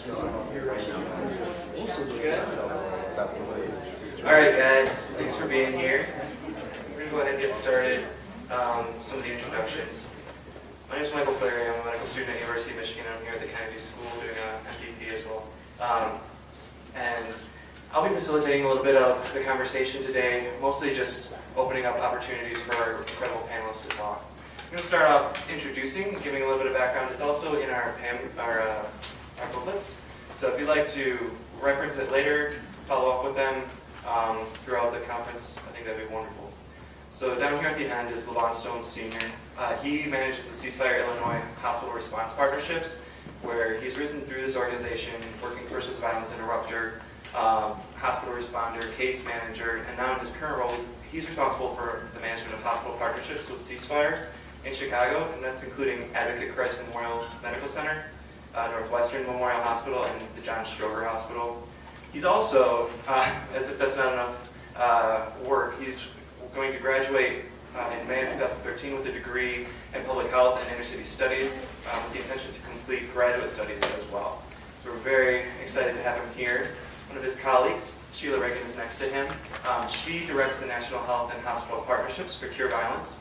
All right, guys. Thanks for being here. We're going to go ahead and get started. Some of the introductions. My name is Michael Clary. I'm a medical student at University of Michigan. I'm here at the Kennedy School doing an MPP as well. And I'll be facilitating a little bit of the conversation today, mostly just opening up opportunities for our incredible panelists to talk. I'm going to start off introducing, giving a little bit of background. It's also in our booklets. So if you'd like to reference it later, follow up with them throughout the conference, I think that'd be wonderful. So down here at the end is LeVon Stone Sr. He manages the Ceasefire Illinois Hospital Response Partnerships, where he's risen through this organization, working versus violence interrupter, hospital responder, case manager, and now in his current role, he's responsible for the management of hospital partnerships with Ceasefire in Chicago, and that's including Advocate Christ Memorial Medical Center, Northwestern Memorial Hospital, and the John Stroger Hospital. He's also, as if that's not enough work, he's going to graduate in May of 2013 with a degree in public health and inner city studies with the intention to complete graduate studies as well. So we're very excited to have him here. One of his colleagues, Sheila Reagan, is next to him. She directs the National Health and Hospital Partnerships for Cure Violence.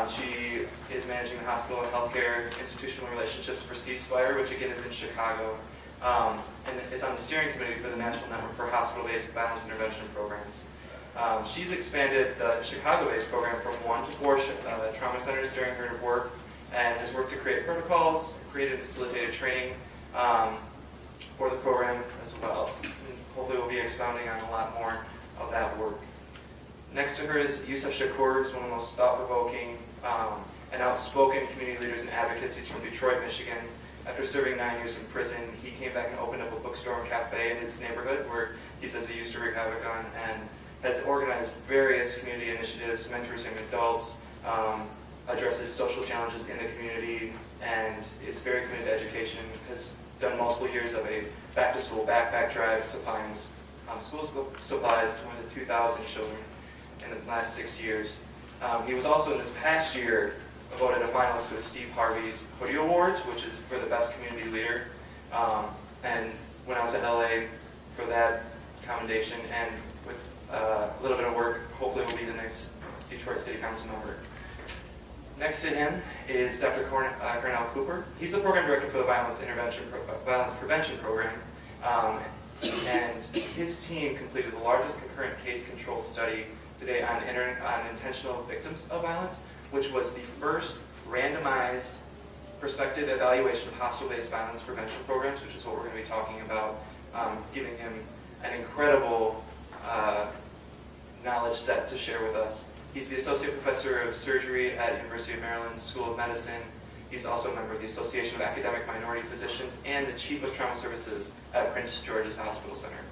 She is managing the hospital and healthcare institutional relationships for Ceasefire, which again is in Chicago, and is on the steering committee for the National Network for Hospital-Based Violence Intervention Programs. She's expanded the Chicago-based program from 1 to 4 trauma centers during her work, and has worked to create protocols, created and facilitated training for the program as well. And hopefully we'll be expounding on a lot more of that work. Next to her is Yusef Shakur, who's one of the most thought-provoking and outspoken community leaders and advocates. He's from Detroit, Michigan. After serving 9 years in prison, he came back and opened up a bookstore and cafe in his neighborhood where he says he used to wreak havoc on, and has organized various community initiatives, mentors young adults, addresses social challenges in the community, and is very committed to education, has done multiple years of a back-to-school backpack drive supplying school supplies to more than 2,000 children in the last 6 years. He was also in this past year voted a finalist for the Steve Harvey's Hoodie Awards, which is for the best community leader. And when I was in LA for that commendation, and with a little bit of work, hopefully will be the next Detroit City Council member. Next to him is Dr. Cornell Cooper. He's the program director for the Violence Prevention Program. And his team completed the largest concurrent case control study today on intentional victims of violence, which was the first randomized prospective evaluation of hostile-based violence prevention programs, which is what we're going to be talking about, giving him an incredible knowledge set to share with us. He's the Associate Professor of Surgery at University of Maryland School of Medicine. He's also a member of the Association of Academic Minority Physicians and the Chief of Trauma Services at Prince George's Hospital Center.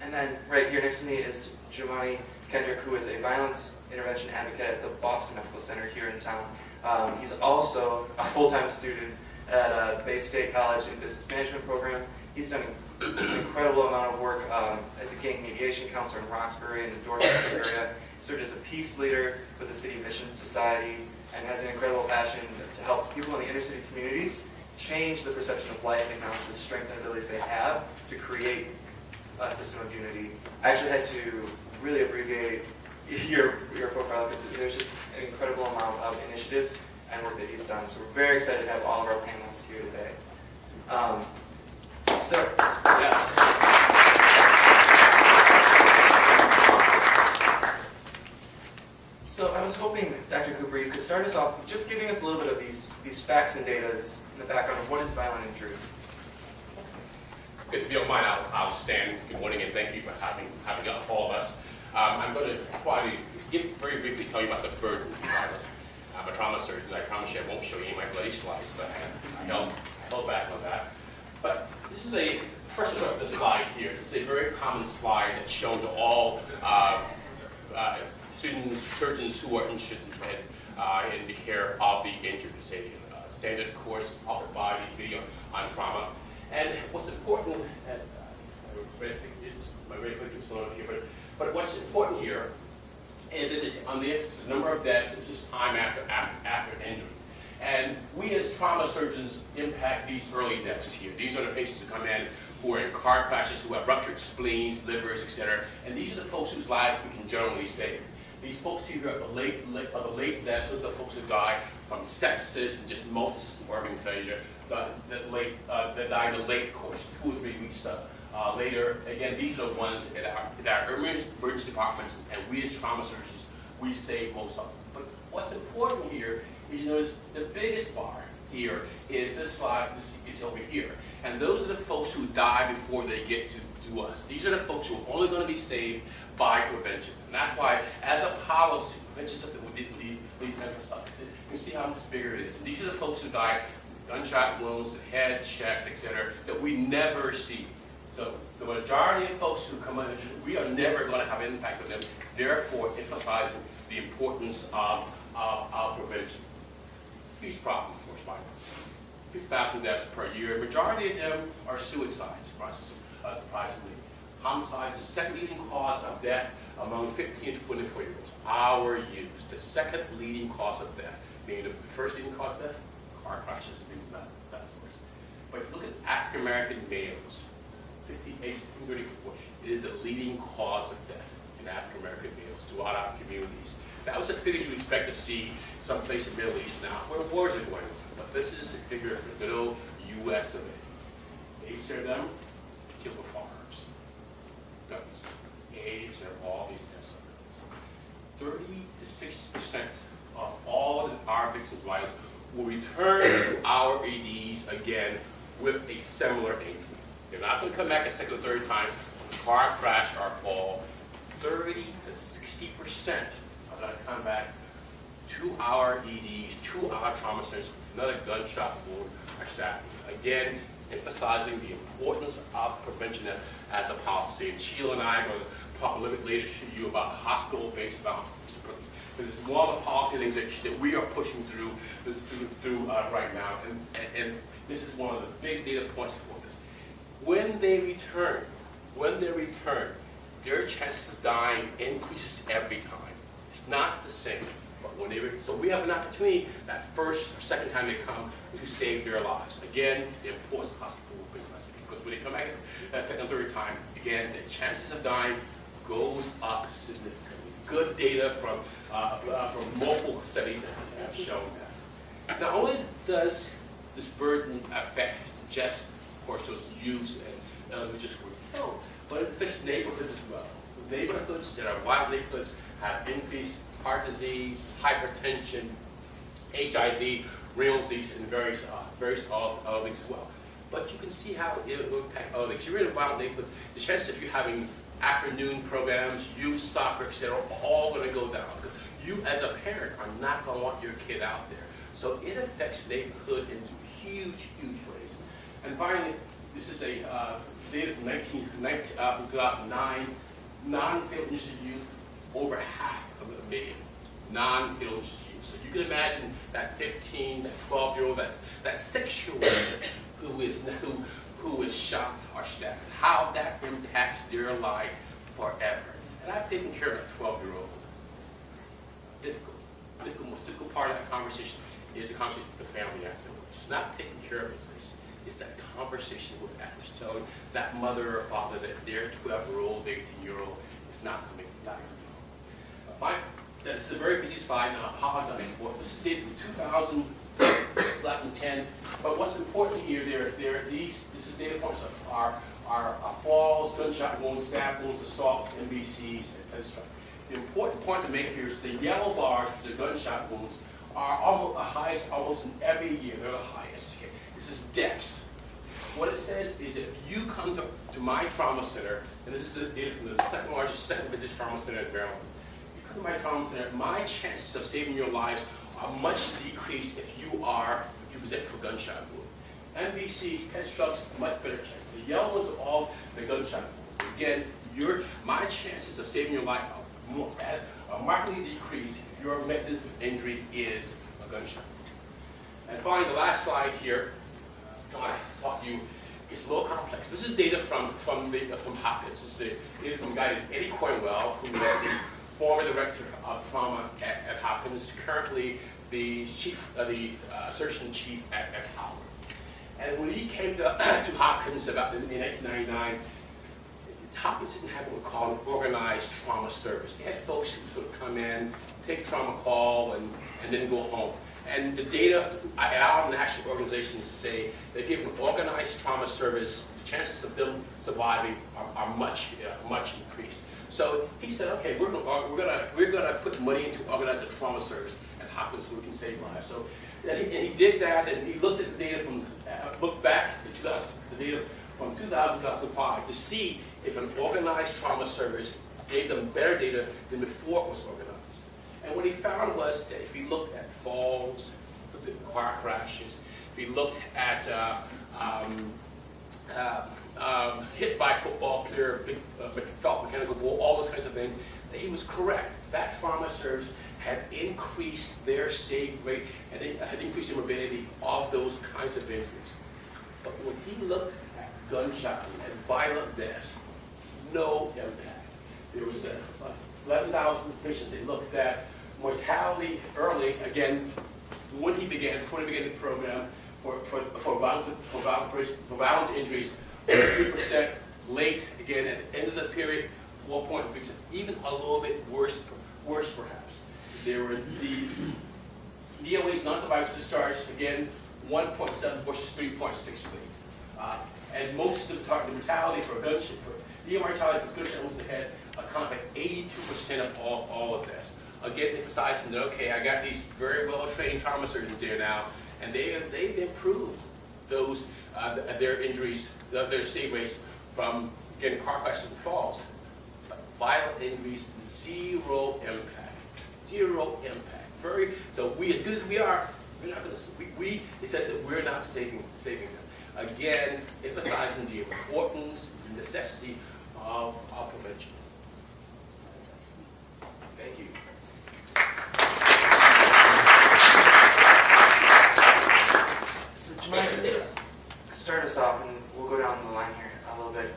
And then right here next to me is Giovanni Kendrick, who is a violence intervention advocate at the Boston Medical Center here in town. He's also a full-time student at Bay State College in Business Management program. He's done an incredible amount of work as a gang mediation counselor in Roxbury and the Dorchester area. Served as a peace leader for the City Mission Society, and has an incredible passion to help people in the inner city communities change the perception of life, acknowledge the strength and abilities they have to create a system of unity. I actually had to really abbreviate your profile because there's just an incredible amount of initiatives and work that he's done. So we're very excited to have all of our panelists here today. Yes. So I was hoping, Dr. Cooper, you could start us off just giving us a little bit of these facts and data in the background of what is violent injury. If you don't mind, I'll stand. Good morning, and thank you for having all of us. I'm going to try to very briefly tell you about the burden of violence. I'm a trauma surgeon. I promise you I won't show you any of my bloody slides, but I held back on that. But this is first look at the slide here. This is a very common slide that's shown to all students, surgeons who are interested in the care of the injured. It's a standard course offered by the video on trauma. And what's important, my red click is still here, but what's important here is that on the number of deaths, it's just time after an injury. And we as trauma surgeons impact these early deaths here. These are the patients who come in who are in car crashes, who have ruptured spleens, livers, etc. And these are the folks whose lives we can generally save. These folks here are the late deaths. Those are the folks who die from sepsis and just multi-system organ failure. That die in the late course, 2 or 3 weeks later. Again, these are the ones in our emergency departments, and we as trauma surgeons, we save most of them. But what's important here is you notice the biggest bar here is this slide, this is over here. And those are the folks who die before they get to us. These are the folks who are only going to be saved by prevention. And that's why, as a policy, prevention is something we emphasize. You can see how much bigger it is. And these are the folks who die with gunshot wounds, head, chest, etc., that we never see. So the majority of folks who come in, we are never going to have an impact on them, therefore emphasizing the importance of prevention. Huge problem for violence. 2,000 deaths per year. Majority of them are suicides, surprisingly. Homicide is the second leading cause of death among 15 to 24-year-olds. Our youth, the second leading cause of death. Meaning the first leading cause of death, car crashes and things of that sort. But if you look at African American males, 58 to 34, it is the leading cause of death in African American males throughout our communities. That was a figure you expect to see someplace in the Middle East now, where wars are going on. But this is a figure for the middle U.S. of A. Age of them, kill the farmers. Guns. Age of all these deaths are guns. 30 to 60% of all of our victims' lives will return to our EDs again with a similar injury. They're not going to come back a second or third time from a car crash or fall. 30 to 60% are going to come back to our EDs, to our trauma centers with another gunshot wound or stabbing. Again, emphasizing the importance of prevention as a policy. And Sheila and I are going to talk a little bit later to you about hospital-based violence. This is one of the policy things that we are pushing through right now. And this is one of the big data points for this. When they return, their chances of dying increases every time. It's not the same. But when so we have an opportunity that first or second time they come to save their lives. Again, the importance of hospital-based violence, because when they come back that second, third time, again, the chances of dying goes up significantly. Good data from multiple studies have shown that. Not only does this burden affect just, of course, those youths and elementary school killed, but it affects neighborhoods as well. Neighborhoods that are wild neighborhoods have increased heart disease, hypertension, HIV, renal disease, and various other things as well. But you can see how it will impact other things. You're in a violent neighborhood, the chances of you having afternoon programs, youth soccer, etc., are all going to go down. You, as a parent, are not going to want your kid out there. So it affects neighborhood in huge, huge ways. And finally, this is a data from 2009. Non-fatal injured youth, over half of a million non-fatal injured youth. So you can imagine that 15, that 12-year-old, that 6-year-old who is shot or stabbed, how that impacts their life forever. And I've taken care of that 12-year-old. Most difficult part of that conversation is the conversation with the family afterwards. It's not taking care of it. It's that conversation with afterwards, telling that mother or father that their 12-year-old, 18-year-old is not coming back. Fine. This is a very busy slide, and I apologize for it. This is dated from 2010. But what's important here, this is data points of our falls, gunshot wounds, stab wounds, assaults, MBCs, and stuff. The important point to make here is the yellow bars, the gunshot wounds, are almost the highest almost in every year. They're the highest. Okay? This is deaths. What it says is that if you come to my trauma center, and this is data from the second largest, second busiest trauma center in Maryland, you come to my trauma center, my chances of saving your lives are much decreased if you present for gunshot wound. MVCs, head strokes, much better chance. The yellow ones are all the gunshot wounds. Again, my chances of saving your life are markedly decreased if your mechanism of injury is a gunshot. And finally, the last slide here, I want to talk to you, is a little complex. This is data from Hopkins. This is data from a guy named Eddie Cornwell, who was the former director of trauma at Hopkins, currently the surgeon chief at Howard. And when he came to Hopkins about in 1999, Hopkins didn't have what we call an organized trauma service. They had folks who sort of come in, take trauma call, and then go home. And the data at our national organizations say that if you have an organized trauma service, the chances of them surviving are much increased. So he said, okay, we're gonna put money into organize a trauma service at Hopkins so we can save lives. So and he did that, and he looked at the data from looked back at the data from 2005 to see if an organized trauma service gave them better data than before it was organized. And what he found was that if he looked at falls, looked at car crashes, if he looked at hit by a football player, felt mechanical ball, all those kinds of things, that he was correct. That trauma service had increased their save rate and it had increased the morbidity of those kinds of injuries. But when he looked at gunshot and violent deaths, no impact. There was 11,000 patients they looked at. Mortality early, again, before he began the program, for violent injuries, 3%. Late, again, at the end of the period, 4.3%. Even a little bit worse perhaps. There were the DOA's non-survivors discharged, again, 1.7 versus 3.6. And most of the mortality for gunshot, for DOA mortality for gunshot wounds to the head, account for 82% of all of deaths. Again, emphasizing that, okay, I got these very well-trained trauma surgeons there now, and they've improved those their injuries, their save rates from, again, car crashes and falls. But violent injuries, zero impact. Zero impact. So we, as good as we are, we're not going to. They said that we're not saving them. Again, emphasizing the importance and necessity of prevention. Thank you. So do you mind start us off, and we'll go down the line here a little bit.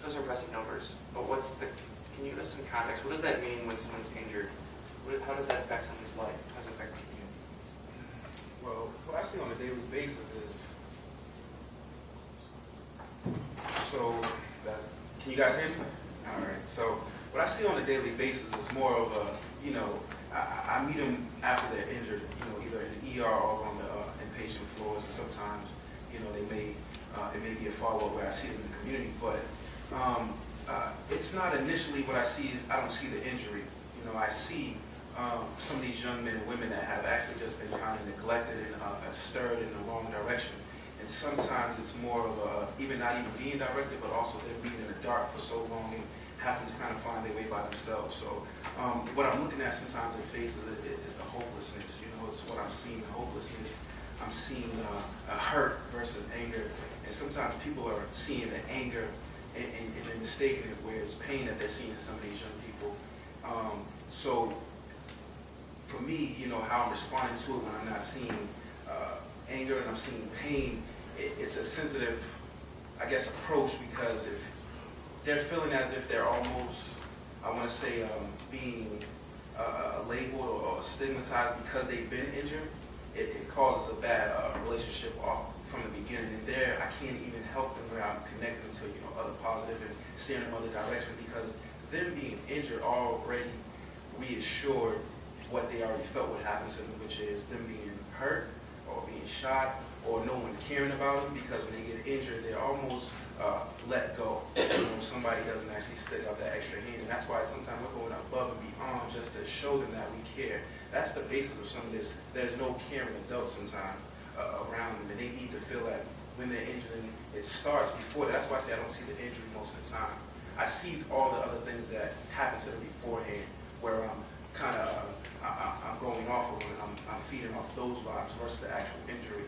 Those are impressive numbers, but can you give us some context? What does that mean when someone's injured? How does that affect someone's life? How does it affect the community? Well, what I see on a daily basis is, can you guys hear me? All right, so what I see on a daily basis is more of a, I meet them after they're injured, either in the ER or on the inpatient floors, and sometimes, it may be a follow-up where I see them in the community, but it's not initially what I see is, I don't see the injury. I see some of these young men and women that have actually just been kind of neglected and stirred in the wrong direction. And sometimes it's more of even not even being directed, but also they're being in the dark for so long and having to kind of find their way by themselves. So what I'm looking at sometimes in faces is the hopelessness. It's what I'm seeing, the hopelessness. I'm seeing a hurt versus anger. And sometimes people are seeing the anger and they're mistaking it where it's pain that they're seeing in some of these young people. So for me, how I'm responding to it when I'm not seeing anger and I'm seeing pain, it's a sensitive, I guess, approach, because if they're feeling as if they're almost, I want to say, being labeled or stigmatized because they've been injured, it causes a bad relationship off from the beginning. And there, I can't even help them where I'm connecting to, other positive and steering them other direction, because them being injured already reassured what they already felt would happen to them, which is them being hurt or being shot or no one caring about them, because when they get injured, they're almost let go. Somebody doesn't actually stick out that extra hand, and that's why sometimes we're going above and beyond just to show them that we care. That's the basis of some of this. There's no caring adult sometimes around them, and they need to feel that when they're injured, and it starts before that. That's why I say I don't see the injury most of the time. I see all the other things that happen to them beforehand, where I'm kind of I'm going off of it, and I'm feeding off those vibes versus the actual injury.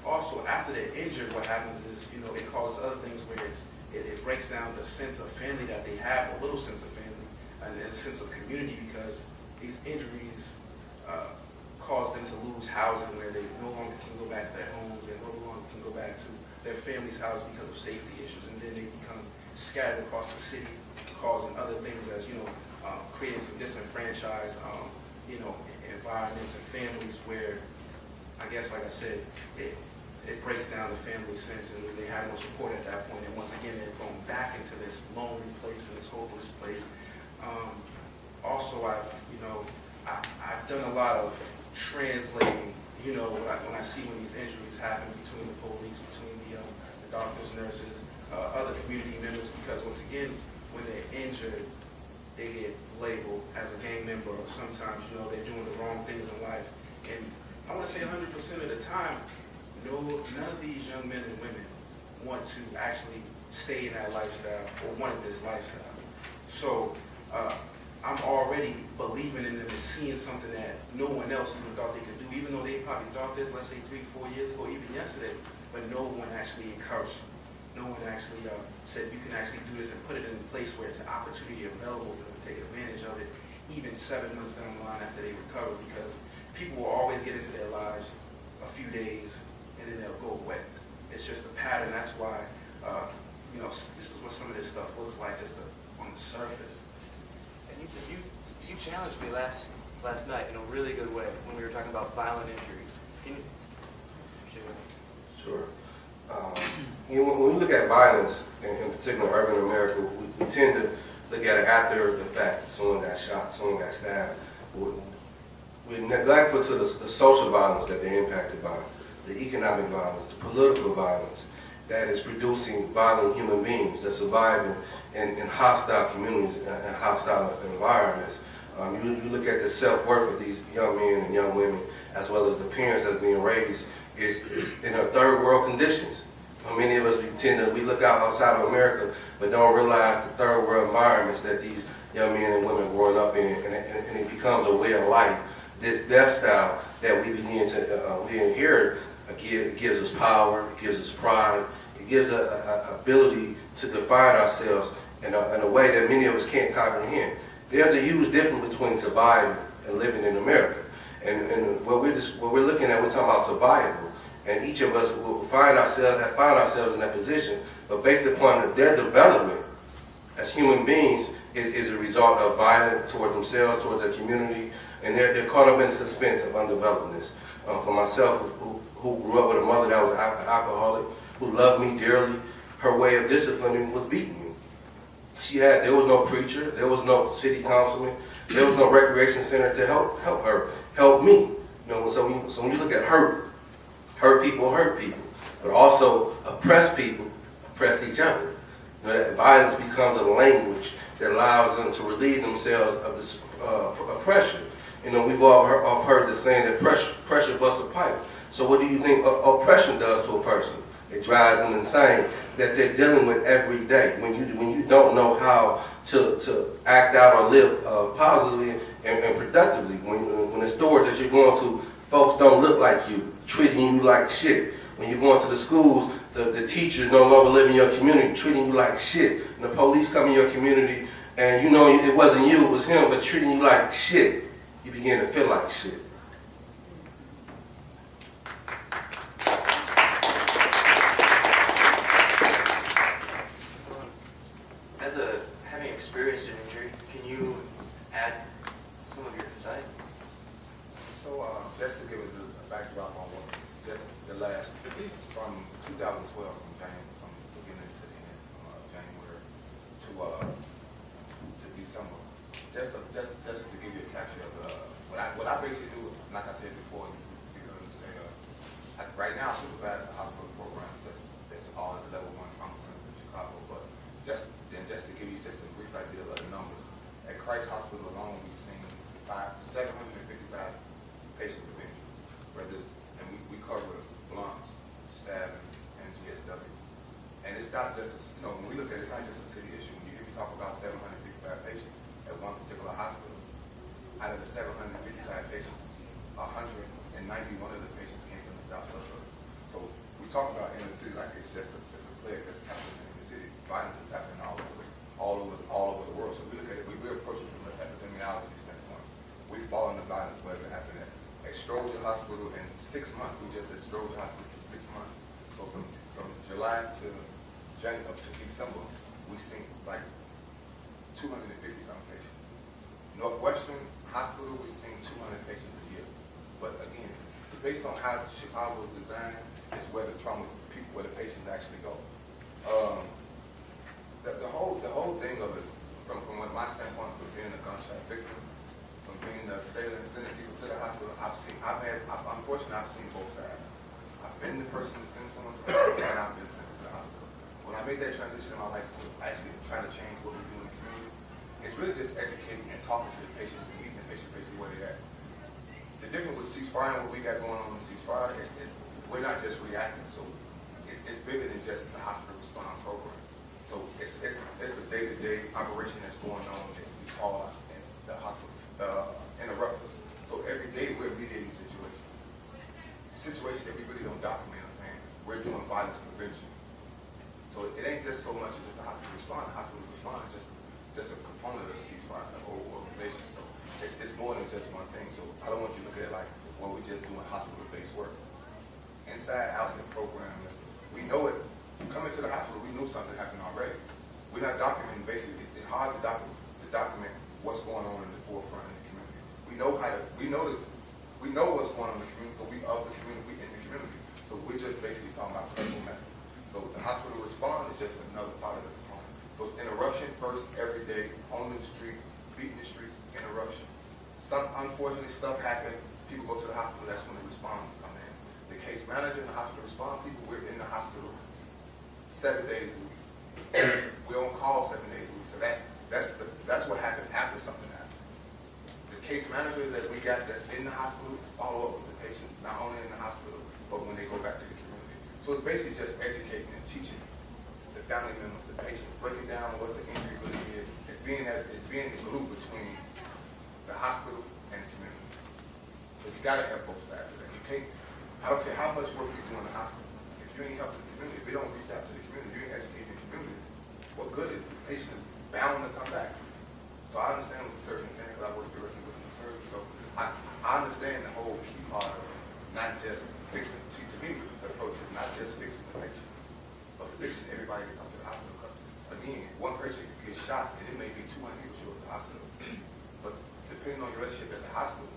Also, after they're injured, what happens is, it causes other things where it breaks down the sense of family that they have, a little sense of family, and a sense of community, because these injuries caused them to lose housing where they no longer can go back to their homes and no longer can go back to their family's house because of safety issues, and then they become scattered across the city, causing other things as, creating some disenfranchised, environments and families where, I guess, like I said, it breaks down the family sense, and they have no support at that point. And once again, they're going back into this lonely place and this hopeless place. Also, I've done a lot of translating. When I see when these injuries happen between the police, between the doctors, nurses, other community members, because once again, when they're injured, they get labeled as a gang member, or sometimes, they're doing the wrong things in life. And I want to say 100% of the time, none of these young men and women want to actually stay in that lifestyle or wanted this lifestyle. So I'm already believing in them and seeing something that no one else even thought they could do, even though they probably thought this, let's say 3-4 years ago, even yesterday, but no one actually encouraged them. No one actually said you can actually do this and put it in a place where it's an opportunity available for them to take advantage of it, even 7 months down the line after they recover, because people will always get into their lives a few days and then they'll go away. It's just a pattern. That's why, this is what some of this stuff looks like just on the surface. And Yusuf, you challenged me last night in a really good way when we were talking about violent injury. Can you share with me? Sure. When we look at violence, in particular urban America, we tend to look at it after the fact. Someone got shot, someone got stabbed. We're neglectful to the social violence that they're impacted by, the economic violence, the political violence that is producing violent human beings that survive in hostile communities and hostile environments. You look at the self-worth of these young men and young women, as well as the parents that's being raised, is in a third world conditions. Many of us, we look out outside of America, but don't realize the third world environments that these young men and women growing up in, and it becomes a way of life. This death style that we begin to we inherit, it gives us power, it gives us pride, it gives us an ability to define ourselves in a way that many of us can't comprehend. There's a huge difference between surviving and living in America. And what we're looking at, we're talking about survival. And each of us will find ourselves in that position, but based upon their development as human beings is a result of violence towards themselves, towards their community, and they're caught up in suspense of undevelopedness. For myself, who grew up with a mother that was an alcoholic, who loved me dearly, her way of disciplining was beating me. There was no preacher, there was no city councilman, there was no recreation center to help me. So when you look at hurt people, but also oppress people, oppress each other. That violence becomes a language that allows them to relieve themselves of this oppression. We've all heard the saying that pressure busts a pipe. So what do you think oppression does to a person? It drives them insane that they're dealing with every day. When you don't know how to act out or live positively and productively. When the stores that you're going to, folks don't look like you, treating you like shit. When you're going to the schools, the teachers no longer live in your community, treating you like shit. And the police come in your community, and it wasn't you, it was him, but treating you like shit. You begin to feel like shit. Having experienced an injury, can you add some of your insight? So just to give it a backdrop on what just the last from 2012 from beginning to the end, from January to December. Just to give you a capture of what I basically do. Like I said before, you can understand. Right now, I supervise the hospital program that's all at the level 1 trauma center in Chicago. But just to give you just a brief idea of the numbers, at Christ Hospital alone, we've seen 755 patients with injuries, and we cover blunts, stabbing, and GSW. And it's not just, when we look at it, it's not just a city issue. When you hear me talk about 755 patients at one particular hospital, out of the 755 patients, 191 of the patients came from the South Suburb. So we talk about in the city like it's just a plague that's happening in the city. Violence is happening all over the world. So we look at it, we approach it from an epidemiology standpoint. We fall in the violence whether it happened at extraordinary hospital in 6 months. We just exploded the hospital for 6 months. So from July to January up to December, we've seen like 250 some patients. Northwestern Hospital, we've seen 200 patients a year. But again, based on how Chicago is designed, is where the trauma people, where the patients actually go. The whole thing of it, from my standpoint, from being a gunshot victim, from being the assailant, sending people to the hospital, unfortunately, I've seen both sides. I've been the person to send someone to the hospital, and I've been sent to the hospital. When I made that transition in my life to actually try to change what we do in the community, it's really just educating and talking to the patient and meeting the patient basically where they're at. The difference with ceasefire and what we got going on in ceasefire is we're not just reacting, so it's bigger than just the hospital response program. So it's a day-to-day operation that's going on that we call the hospital interrupters. So every day we're mediating situations that we really don't document. We're doing violence prevention. So it ain't just so much as just the hospital response. The hospital response is just a component of the ceasefire, the whole organization. So it's more than just one thing. So I don't want you to look at it like, well, we're just doing hospital-based work. Inside out in the program, we know it. Coming to the hospital, we knew something happened already. We're not documenting basically. It's hard to document what's going on in the forefront in the community. We know what's going on in the community, but we of the community, we in the community. So we're just basically talking about clinical message. So the hospital response is just another part of the component. So it's interruption first, every day, on the street, beating the streets, interruption. Unfortunately, stuff happen. People go to the hospital. That's when the responders come in. The case manager and the hospital response people, we're in the hospital 7 days a week. We're on call 7 days a week. So that's what happened after something happened. The case managers that we got that's in the hospital follow up with the patients, not only in the hospital, but when they go back to the community. So it's basically just educating and teaching the family members, the patients, breaking down what the injury really is. It's being the glue between the hospital and the community. So you gotta have both sides of that. You can't, I don't care how much work you do in the hospital. If you ain't helping the community, if you don't reach out to the community, you ain't educating the community, what good is it? The patient is bound to come back. So I understand what the surgeon is saying, because I work directly with some surgeons. So I understand the whole key part of not just fixing. See, to me, the approach is not just fixing the patient, but fixing everybody that comes to the hospital. Because again, one person could get shot, and it may be 200 people show up at the hospital. But depending on your relationship at the hospital,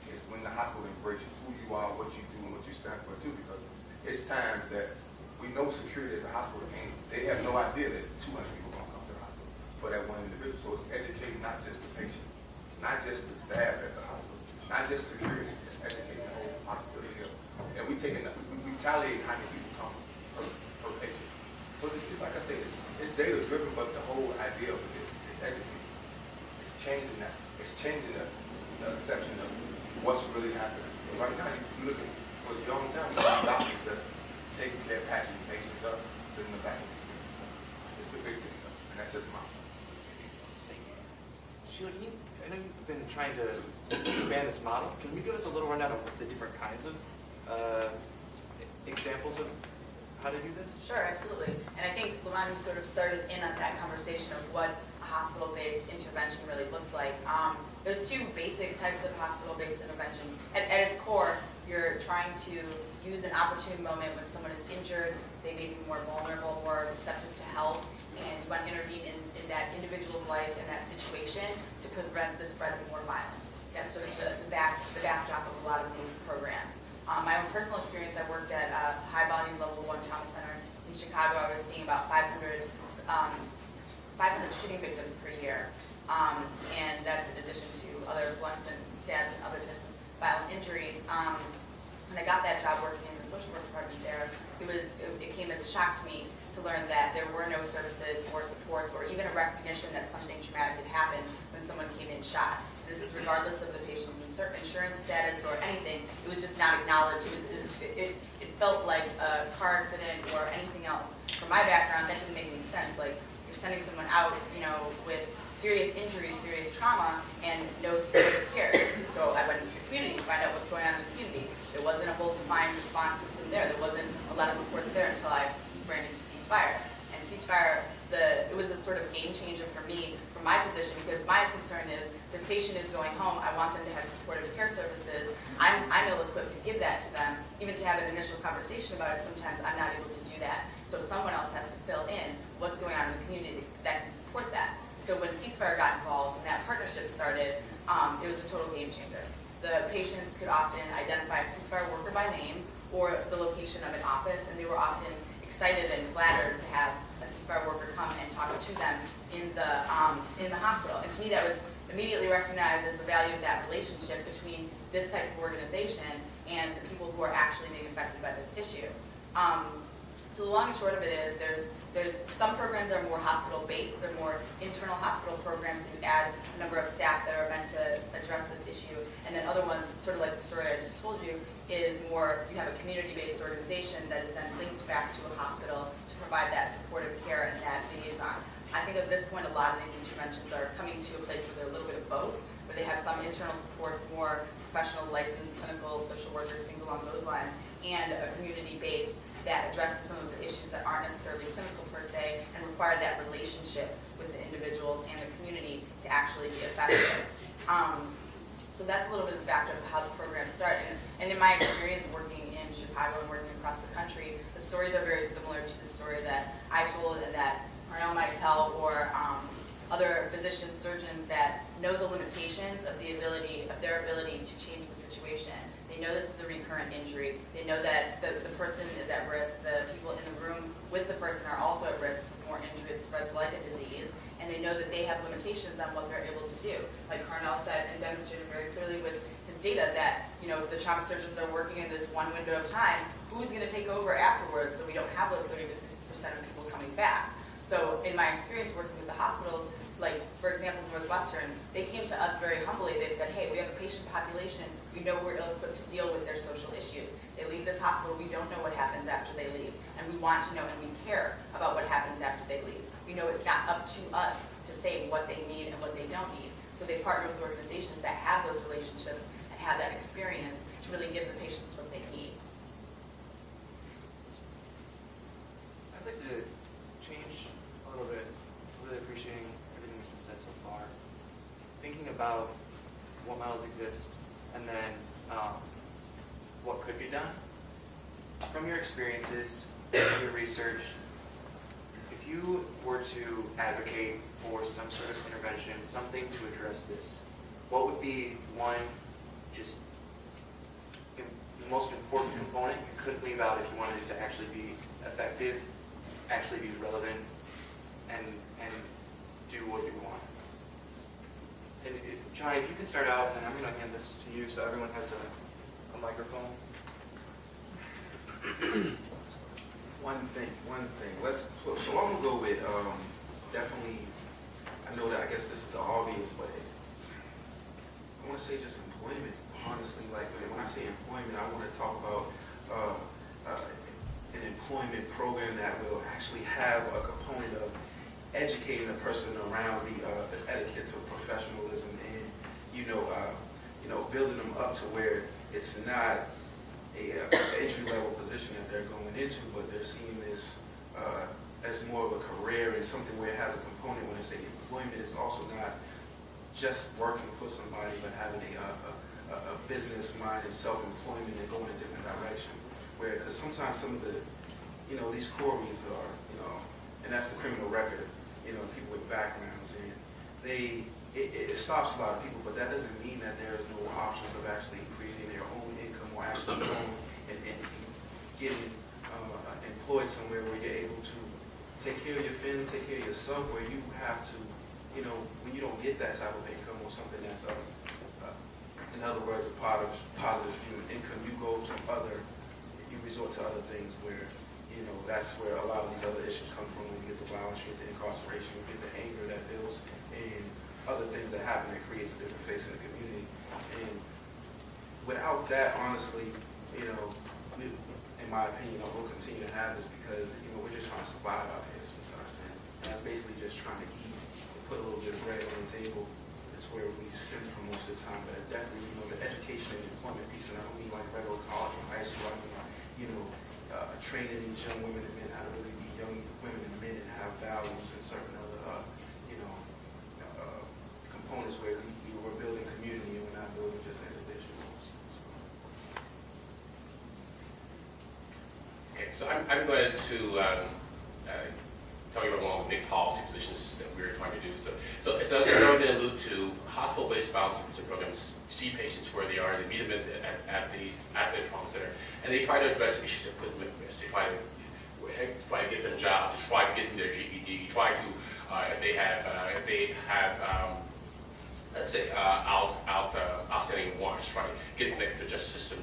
is when the hospital embraces who you are, what you do, and what you stand for too. Because it's times that we know security at the hospital, and they have no idea that 200 people are going to come to the hospital for that one individual. So it's educating not just the patient, not just the staff at the hospital, not just security, it's educating the whole hospital here. And we retaliate how many people come per patient. So it's like I said, it's data driven, but the whole idea of it is educating. It's changing that. It's changing the perception of what's really happening. So right now, you look at, for a long time, we have doctors that's taking care of patching patients up, sitting in the back of the community. It's a big thing, and that's just my point. Sheila, I know you've been trying to expand this model. Can you give us a little rundown of the different kinds of examples of how to do this? Sure, absolutely. And I think, Lamont, you sort of started in on that conversation of what a hospital-based intervention really looks like. There's two basic types of hospital-based intervention. At its core, you're trying to use an opportune moment when someone is injured, they may be more vulnerable, more receptive to help, and you want to intervene in that individual's life in that situation to prevent the spread of more violence. That's sort of the backdrop of a lot of these programs. My own personal experience, I worked at a high-volume level 1 trauma center in Chicago. I was seeing about 500 shooting victims per year. And that's in addition to other blunts and stabs and other types of violent injuries. When I got that job working in the social work department there, it came as a shock to me to learn that there were no services or supports or even a recognition that something traumatic had happened when someone came in shot. This is regardless of the patient's insurance status or anything. It was just not acknowledged. It felt like a car accident or anything else. From my background, that didn't make any sense. Like, you're sending someone out, with serious injuries, serious trauma, and no supportive care. So I went into the community to find out what's going on in the community. There wasn't a well-defined response system there. There wasn't a lot of supports there until I ran into ceasefire. And ceasefire, it was a sort of game changer for me from my position, because my concern is this patient is going home. I want them to have supportive care services. I'm ill-equipped to give that to them. Even to have an initial conversation about it, sometimes I'm not able to do that. So someone else has to fill in what's going on in the community that can support that. So when Ceasefire got involved and that partnership started, it was a total game changer. The patients could often identify a Ceasefire worker by name or the location of an office, and they were often excited and flattered to have a Ceasefire worker come and talk to them in the hospital. And to me, that was immediately recognized as the value of that relationship between this type of organization and the people who are actually being affected by this issue. So the long and short of it is there's some programs that are more hospital-based. They're more internal hospital programs. So you add a number of staff that are meant to address this issue. And then other ones, sort of like the story I just told you, is more you have a community-based organization that is then linked back to a hospital to provide that supportive care and that liaison. I think at this point, a lot of these interventions are coming to a place where they're a little bit of both, where they have some internal support, more professional, licensed, clinical, social workers, things along those lines, and a community base that addresses some of the issues that aren't necessarily clinical per se and require that relationship with the individuals and the community to actually be effective. So that's a little bit of the backdrop of how the program started. And in my experience working in Chicago and working across the country, the stories are very similar to the story that I told and that Cornell might tell, or other physicians, surgeons that know the limitations of their ability to change the situation. They know this is a recurrent injury. They know that the person is at risk. The people in the room with the person are also at risk for more injury that spreads like a disease. And they know that they have limitations on what they're able to do. Like Cornell said and demonstrated very clearly with his data that, the trauma surgeons are working in this one window of time. Who's going to take over afterwards so we don't have those 30 to 60% of people coming back? So in my experience working with the hospitals, like for example Northwestern, they came to us very humbly. They said, hey, we have a patient population. We know we're ill-equipped to deal with their social issues. They leave this hospital. We don't know what happens after they leave. And we want to know and we care about what happens after they leave. We know it's not up to us to say what they need and what they don't need. So they partner with organizations that have those relationships and have that experience to really give the patients what they need. I'd like to change a little bit. Really appreciating everything that's been said so far. Thinking about what models exist and then what could be done. From your experiences, your research, if you were to advocate for some sort of intervention, something to address this, what would be one just the most important component you couldn't leave out if you wanted it to actually be effective, actually be relevant, and do what you want? And Johnny, if you can start out, and I'm going to hand this to you so everyone has a microphone. One thing. So I'm gonna go with definitely. I know that I guess this is the obvious, but I want to say just employment. Honestly, like when I say employment, I want to talk about an employment program that will actually have a component of educating the person around the etiquettes of professionalism and building them up to where it's not a entry-level position that they're going into, but they're seeing this as more of a career and something where it has a component. When I say employment, it's also not just working for somebody, but having a business mind and self-employment and going a different direction. Because sometimes some of the, these Corys are, and that's the criminal record, people with backgrounds, and it stops a lot of people, but that doesn't mean that there's no options of actually creating their own income or actually going and getting employed somewhere where you're able to take care of your family, take care of yourself, where you have to, when you don't get that type of income or something that's in other words, a positive stream of income, you resort to other things where, that's where a lot of these other issues come from. When you get the violence, you get the incarceration, you get the anger that builds, and other things that happen that creates a different face in the community. And without that, honestly, in my opinion, we'll continue to have this because, we're just trying to survive out here sometimes. And that's basically just trying to eat, put a little bit of bread on the table. It's where we sit for most of the time. But definitely, the education and employment piece, and I don't mean like regular college or high school. I mean, training these young women and men how to really be young women and men and have values and certain other, components where we're building community and we're not I'm going to tell you about one of the big policy positions that we're trying to do. So as I was going to allude to, hospital-based violence prevention programs see patients where they are, they meet them at the trauma center, and they try to address issues that put them at risk. They try to get them jobs, they try to get them their GED, try to, if they have let's say, outstanding warrants, try to get them next to the justice system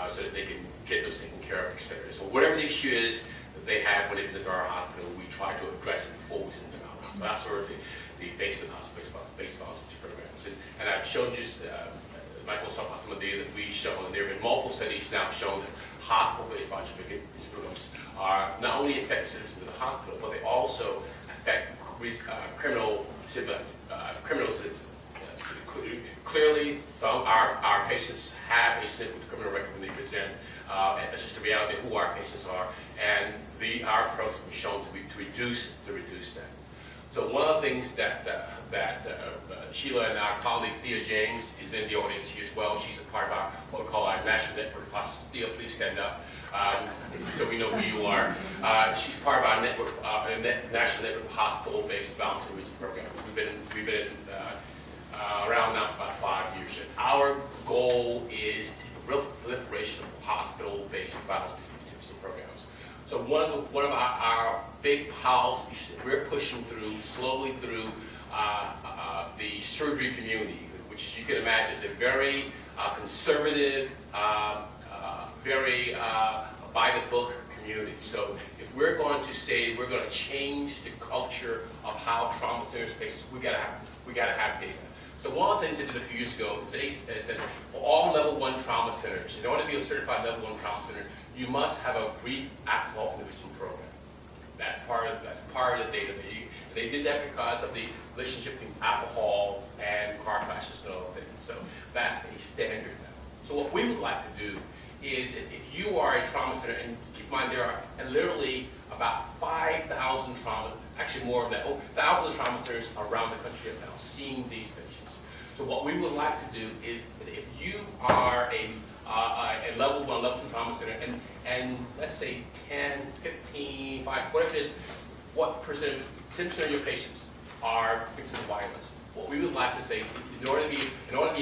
so that they can get those taken care of, etc. So whatever the issue is that they have when they visit our hospital, we try to address it before we send them out. So that's sort of the base of the hospital-based violence programs. And I've showed you, Michael was talking about some of the data that we've shown, and there have been multiple studies now showing that hospital-based violence programs are not only affect citizens in the hospital, but they also affect criminal citizens. Clearly, some our patients have a significant criminal record when they present. That's just the reality of who our patients are, and our approach has been shown to reduce that. So one of the things that Sheila and our colleague Thea James is in the audience here as well. She's a part of what we call our national network. Thea, please stand up so we know who you are. She's part of our network, national network of hospital-based violence prevention programs. We've been around now for about 5 years. Our goal is the proliferation of hospital-based violence prevention programs. So one of our big policies that we're pushing slowly through the surgery community, which, as you can imagine, is a very conservative, very by-the-book community. So if we're going to say we're going to change the culture of how trauma centers face, we got to have data. So one of the things they did a few years ago is they said for all level 1 trauma centers, in order to be a certified level 1 trauma center, you must have a brief alcohol intervention program. That's part of the data. They did that because of the relationship between alcohol and car crashes and other things. So that's a standard now. So what we would like to do is if you are a trauma center, and keep in mind there are literally about 5,000 trauma, actually more than that, thousands of trauma centers around the country are now seeing these patients. So what we would like to do is that if you are a level 1, level 2 trauma center, and let's say 10, 15, 5, whatever it is, what percent, 10% of your patients are victims of violence. What we would like to say is in order to be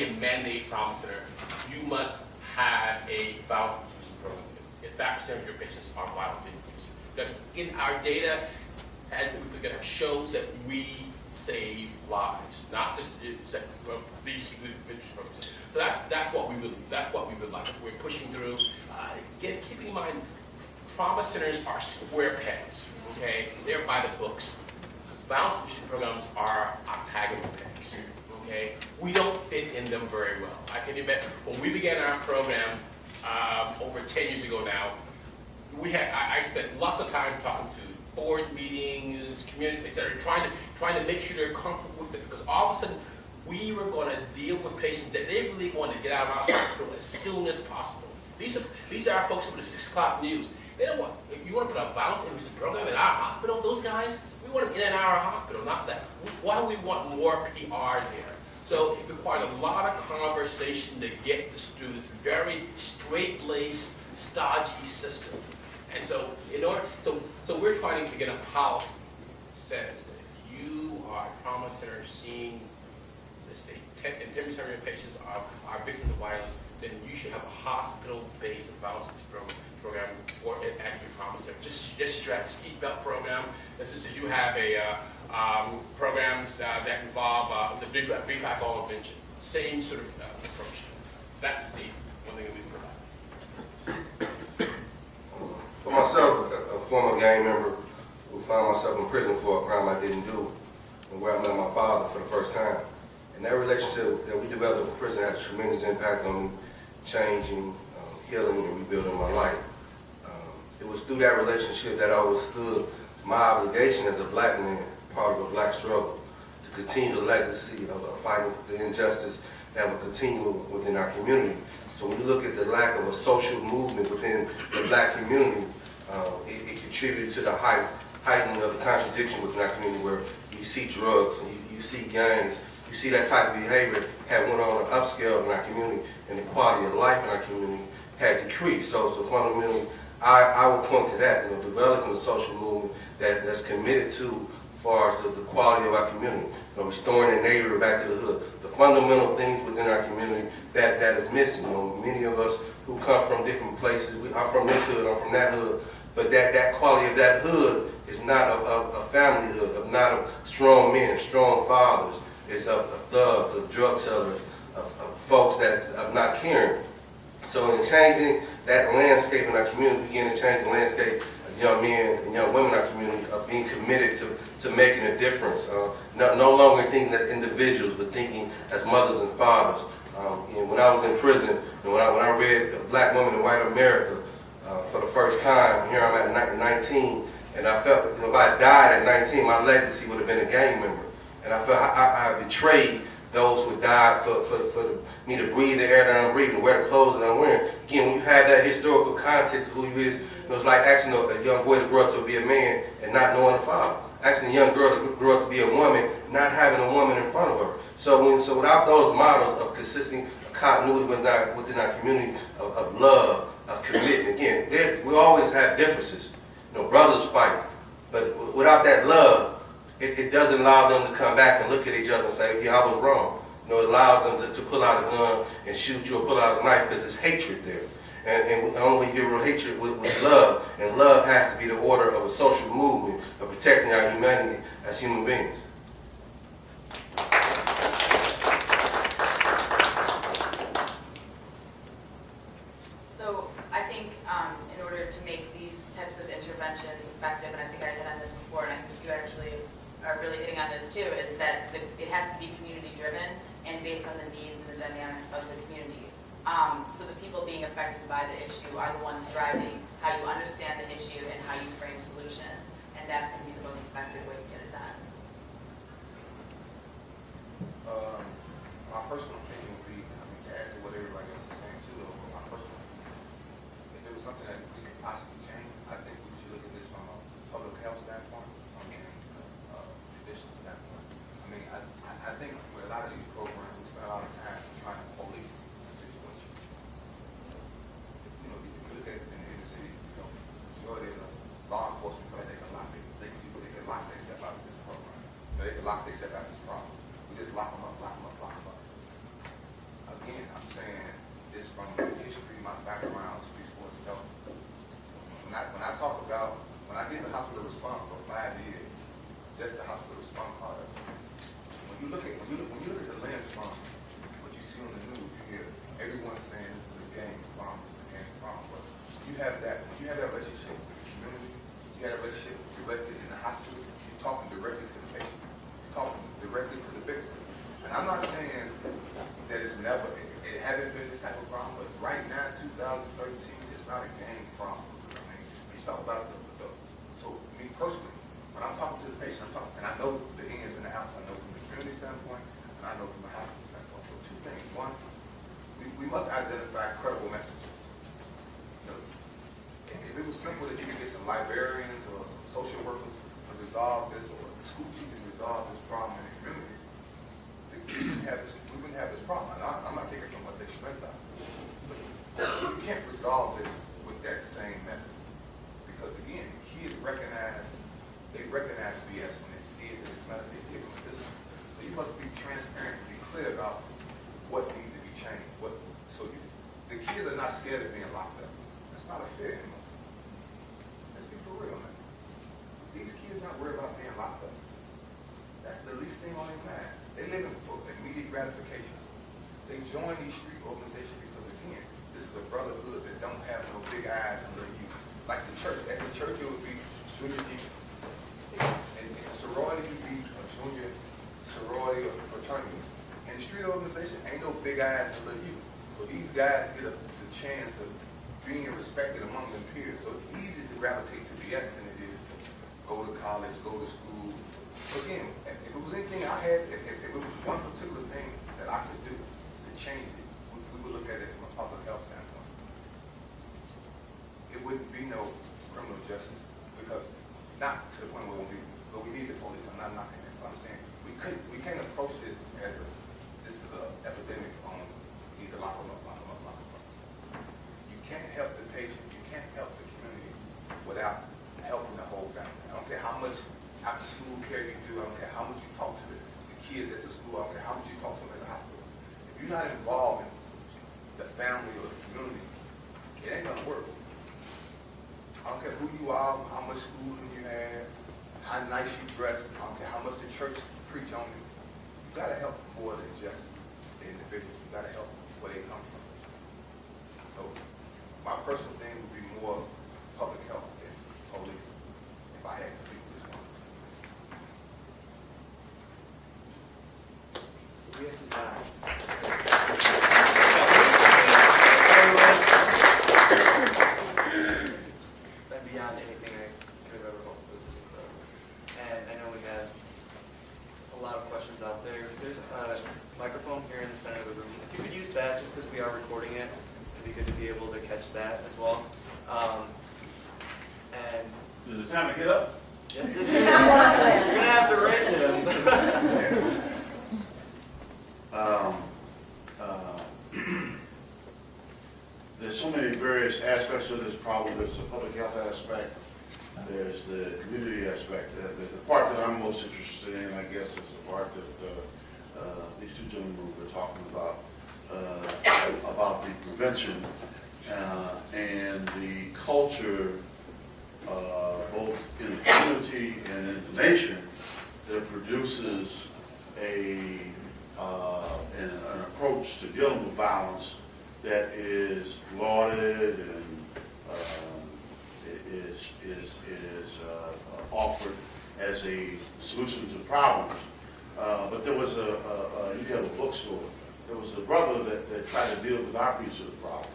a mandated trauma center, you must have a violence prevention program. If that percent of your patients are violent victims. Because in our data, as we look at, shows that we save lives, not just these programs. So that's what we would like. We're pushing through. Again, keeping in mind, trauma centers are square pegs. Okay, they're by the books. Violence prevention programs are octagonal pegs. Okay, we don't fit in them very well. I can admit, when we began our program over 10 years ago now, I spent lots of time talking to board meetings, communities, etc., trying to make sure they're comfortable with it, because all of a sudden we were going to deal with patients that they really want to get out of our hospital as soon as possible. These are our folks from the 6 o'clock news. They don't want. If you want to put a violence prevention program in our hospital, those guys, we want them in our hospital, not that. Why do we want more PR there? So it required a lot of conversation to get this through this very straight-laced, stodgy system. And so, so we're trying to get a policy that says that if you are a trauma center seeing, let's say, 10% of your patients are victims of violence, then you should have a hospital-based violence program for it at your trauma center. Just as you have a seatbelt program, this is you have a programs that involve the brief alcohol intervention. Same sort of approach. That's the one thing that we provide. For myself, a former gang member who found myself in prison for a crime I didn't do, and where I met my father for the first time. And that relationship that we developed in prison had a tremendous impact on me, changing, healing, and rebuilding my life. It was through that relationship that I understood my obligation as a black man, part of a black struggle, to continue the legacy of fighting the injustice that will continue within our community. So when you look at the lack of a social movement within the black community, it contributed to the heightening of the contradiction within our community, where you see drugs, and you see gangs, you see that type of behavior had went on an upscale in our community, and the quality of life in our community had decreased. So fundamentally, I would point to that, developing a social movement that's committed to as far as the quality of our community, restoring the neighborhood back to the hood, the fundamental things within our community that is missing. Many of us who come from different places, I'm from this hood, I'm from that hood, but that quality of that hood is not a family hood, of not of strong men, strong fathers. It's of thugs, of drug sellers, of folks that are not caring. So in changing that landscape in our community, beginning to change the landscape of young men and young women in our community, of being committed to making a difference. No longer thinking as individuals, but thinking as mothers and fathers. When I was in prison, and when I read Black Woman in White America for the first time, here I'm at 19, and I felt if I died at 19, my legacy would have been a gang member. And I felt I betrayed those who died for me to breathe the air that I'm breathing, wear the clothes that I'm wearing. Again, when you have that historical context of who you is, it's like asking a young boy to grow up to be a man and not knowing a father. Asking a young girl to grow up to be a woman, not having a woman in front of her. So without those models of consistent continuity within our community of love, of commitment, again, we always have differences. Brothers fight, but without that love, it doesn't allow them to come back and look at each other and say, yeah, I was wrong. It allows them to pull out a gun and shoot you or pull out a knife because there's hatred there. And the only way you get real hatred with love, and love has to be the order of a social movement of protecting our humanity as human beings. So I think in order to make these types of interventions effective, and I think I hit on this before, and I think you actually are really hitting on this too, is that it has to be community driven and based on the needs and the dynamics of the community. So the people being affected by the issue are the ones driving how you understand the issue and how you frame solutions, and that's going to be the most effective way to get it done. My personal opinion would be, to add to what everybody else is saying too, though, my personal opinion, if there was something that we could possibly change, I think we should look at this from a public health standpoint, judicial standpoint. I think with a lot of these programs, we spend a lot of time trying to police the situation. If you look at it in the inner city, majority of the law enforcement feel like they can lock themselves out of this program. They can lock themselves out of this problem. We just lock them up, lock them up, lock them up. Again, I'm saying this from history, my background speaks for itself. When I did the hospital response for 5 years, just the hospital response part of it. When you look at the lens from what you see on the news, you hear everyone saying this is a gang problem, this is a gang problem. But when you have that relationship with the community, you have a relationship directly in the hospital, you're talking directly to the patient, you're talking directly to the victim. And I'm not saying that it hasn't been this type of problem, but right now, 2013, it's not a gang problem. You talk about so me personally, when I'm talking to the patient, and I know the ins and the outs. I know from the community standpoint, and I know from the hospital standpoint. So two things. One, we must identify credible messages. If it was simple that you could get some librarians or some social workers to resolve this, or the school teachers to resolve this problem in the community, we wouldn't have this problem. And I'm not taking from what their strength are. But you can't resolve this with that same method. Because again, kids recognize BS when they see it, they smell it, they see it from a distance. So you must be transparent and be clear about what needs to be changed. The kids are not scared of being locked up. That's not a fear anymore. Let's be for real, man. These kids not worried about being locked up. That's the least thing on their mind. They live for immediate gratification. They join these street organizations because again, this is a brotherhood that don't have no big eyes under you. Like the church. At the church it would be junior deacon. And sorority would be a junior sorority or fraternity. In the street organization, ain't no big eyes under you. So these guys get the chance of being respected among their peers. So it's easy to gravitate to BS than it is to go to college, go to school. Again, if it was anything if it was one particular thing that I could do to change it, we would look at it from a public health standpoint. It wouldn't be no criminal justice because not to the point where we need the police. I'm not knocking it. But I'm saying we can't approach this as this is an epidemic on either lock them up, lock them up, lock them up. You can't help the patient. You can't help the community society or the community, it ain't gonna work. I don't care who you are, how much schooling you have, how nice you dress, I don't care how much the church preach on you. You gotta help more than just the individual. You gotta help where they come from. So my personal thing would be more public health than police if I had to pick this one. So we have some time. And beyond anything I could have ever hoped, this is incredible. And I know we have a lot of questions out there. There's a microphone here in the center of the room. If you could use that, just because we are recording it, it'd be good to be able to catch that as well. And Is it time to get up? yes, it is. You're gonna have to race him. There's so many various aspects of this problem. There's the public health aspect. There's the community aspect. The part that I'm most interested in, I guess, is the part that these two gentlemen were talking about the prevention and the culture, both in the community and in the nation, that produces an approach to dealing with violence that is lauded and is offered as a solution to problems. But there was you have a bookstore. There was a brother that tried to deal with our piece of the problem.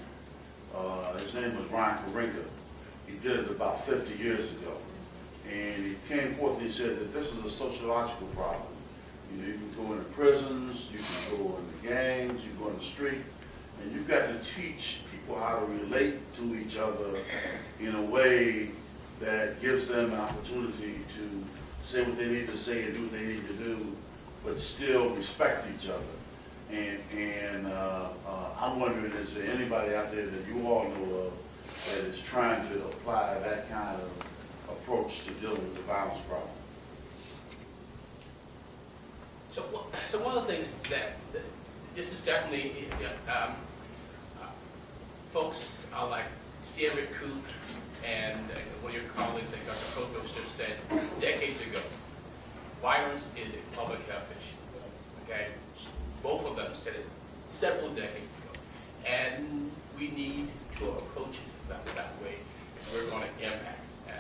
His name was Ryan Karinka. He did it about 50 years ago. And he came forth and he said that this is a sociological problem. You know, you can go into prisons, you can go into gangs, you can go in the street, and you've got to teach people how to relate to each other in a way that gives them an opportunity to say what they need to say and do what they need to do, but still respect each other. And I'm wondering, is there anybody out there that you all know of that is trying to apply that kind of approach to dealing with the violence problem? So one of the things that this is definitely, folks like Sierra Coop and one of your colleagues, like Dr. Protos, just said decades ago, violence is a public health issue. Okay, both of them said it several decades ago, and we need to approach it that way. We're going to impact. And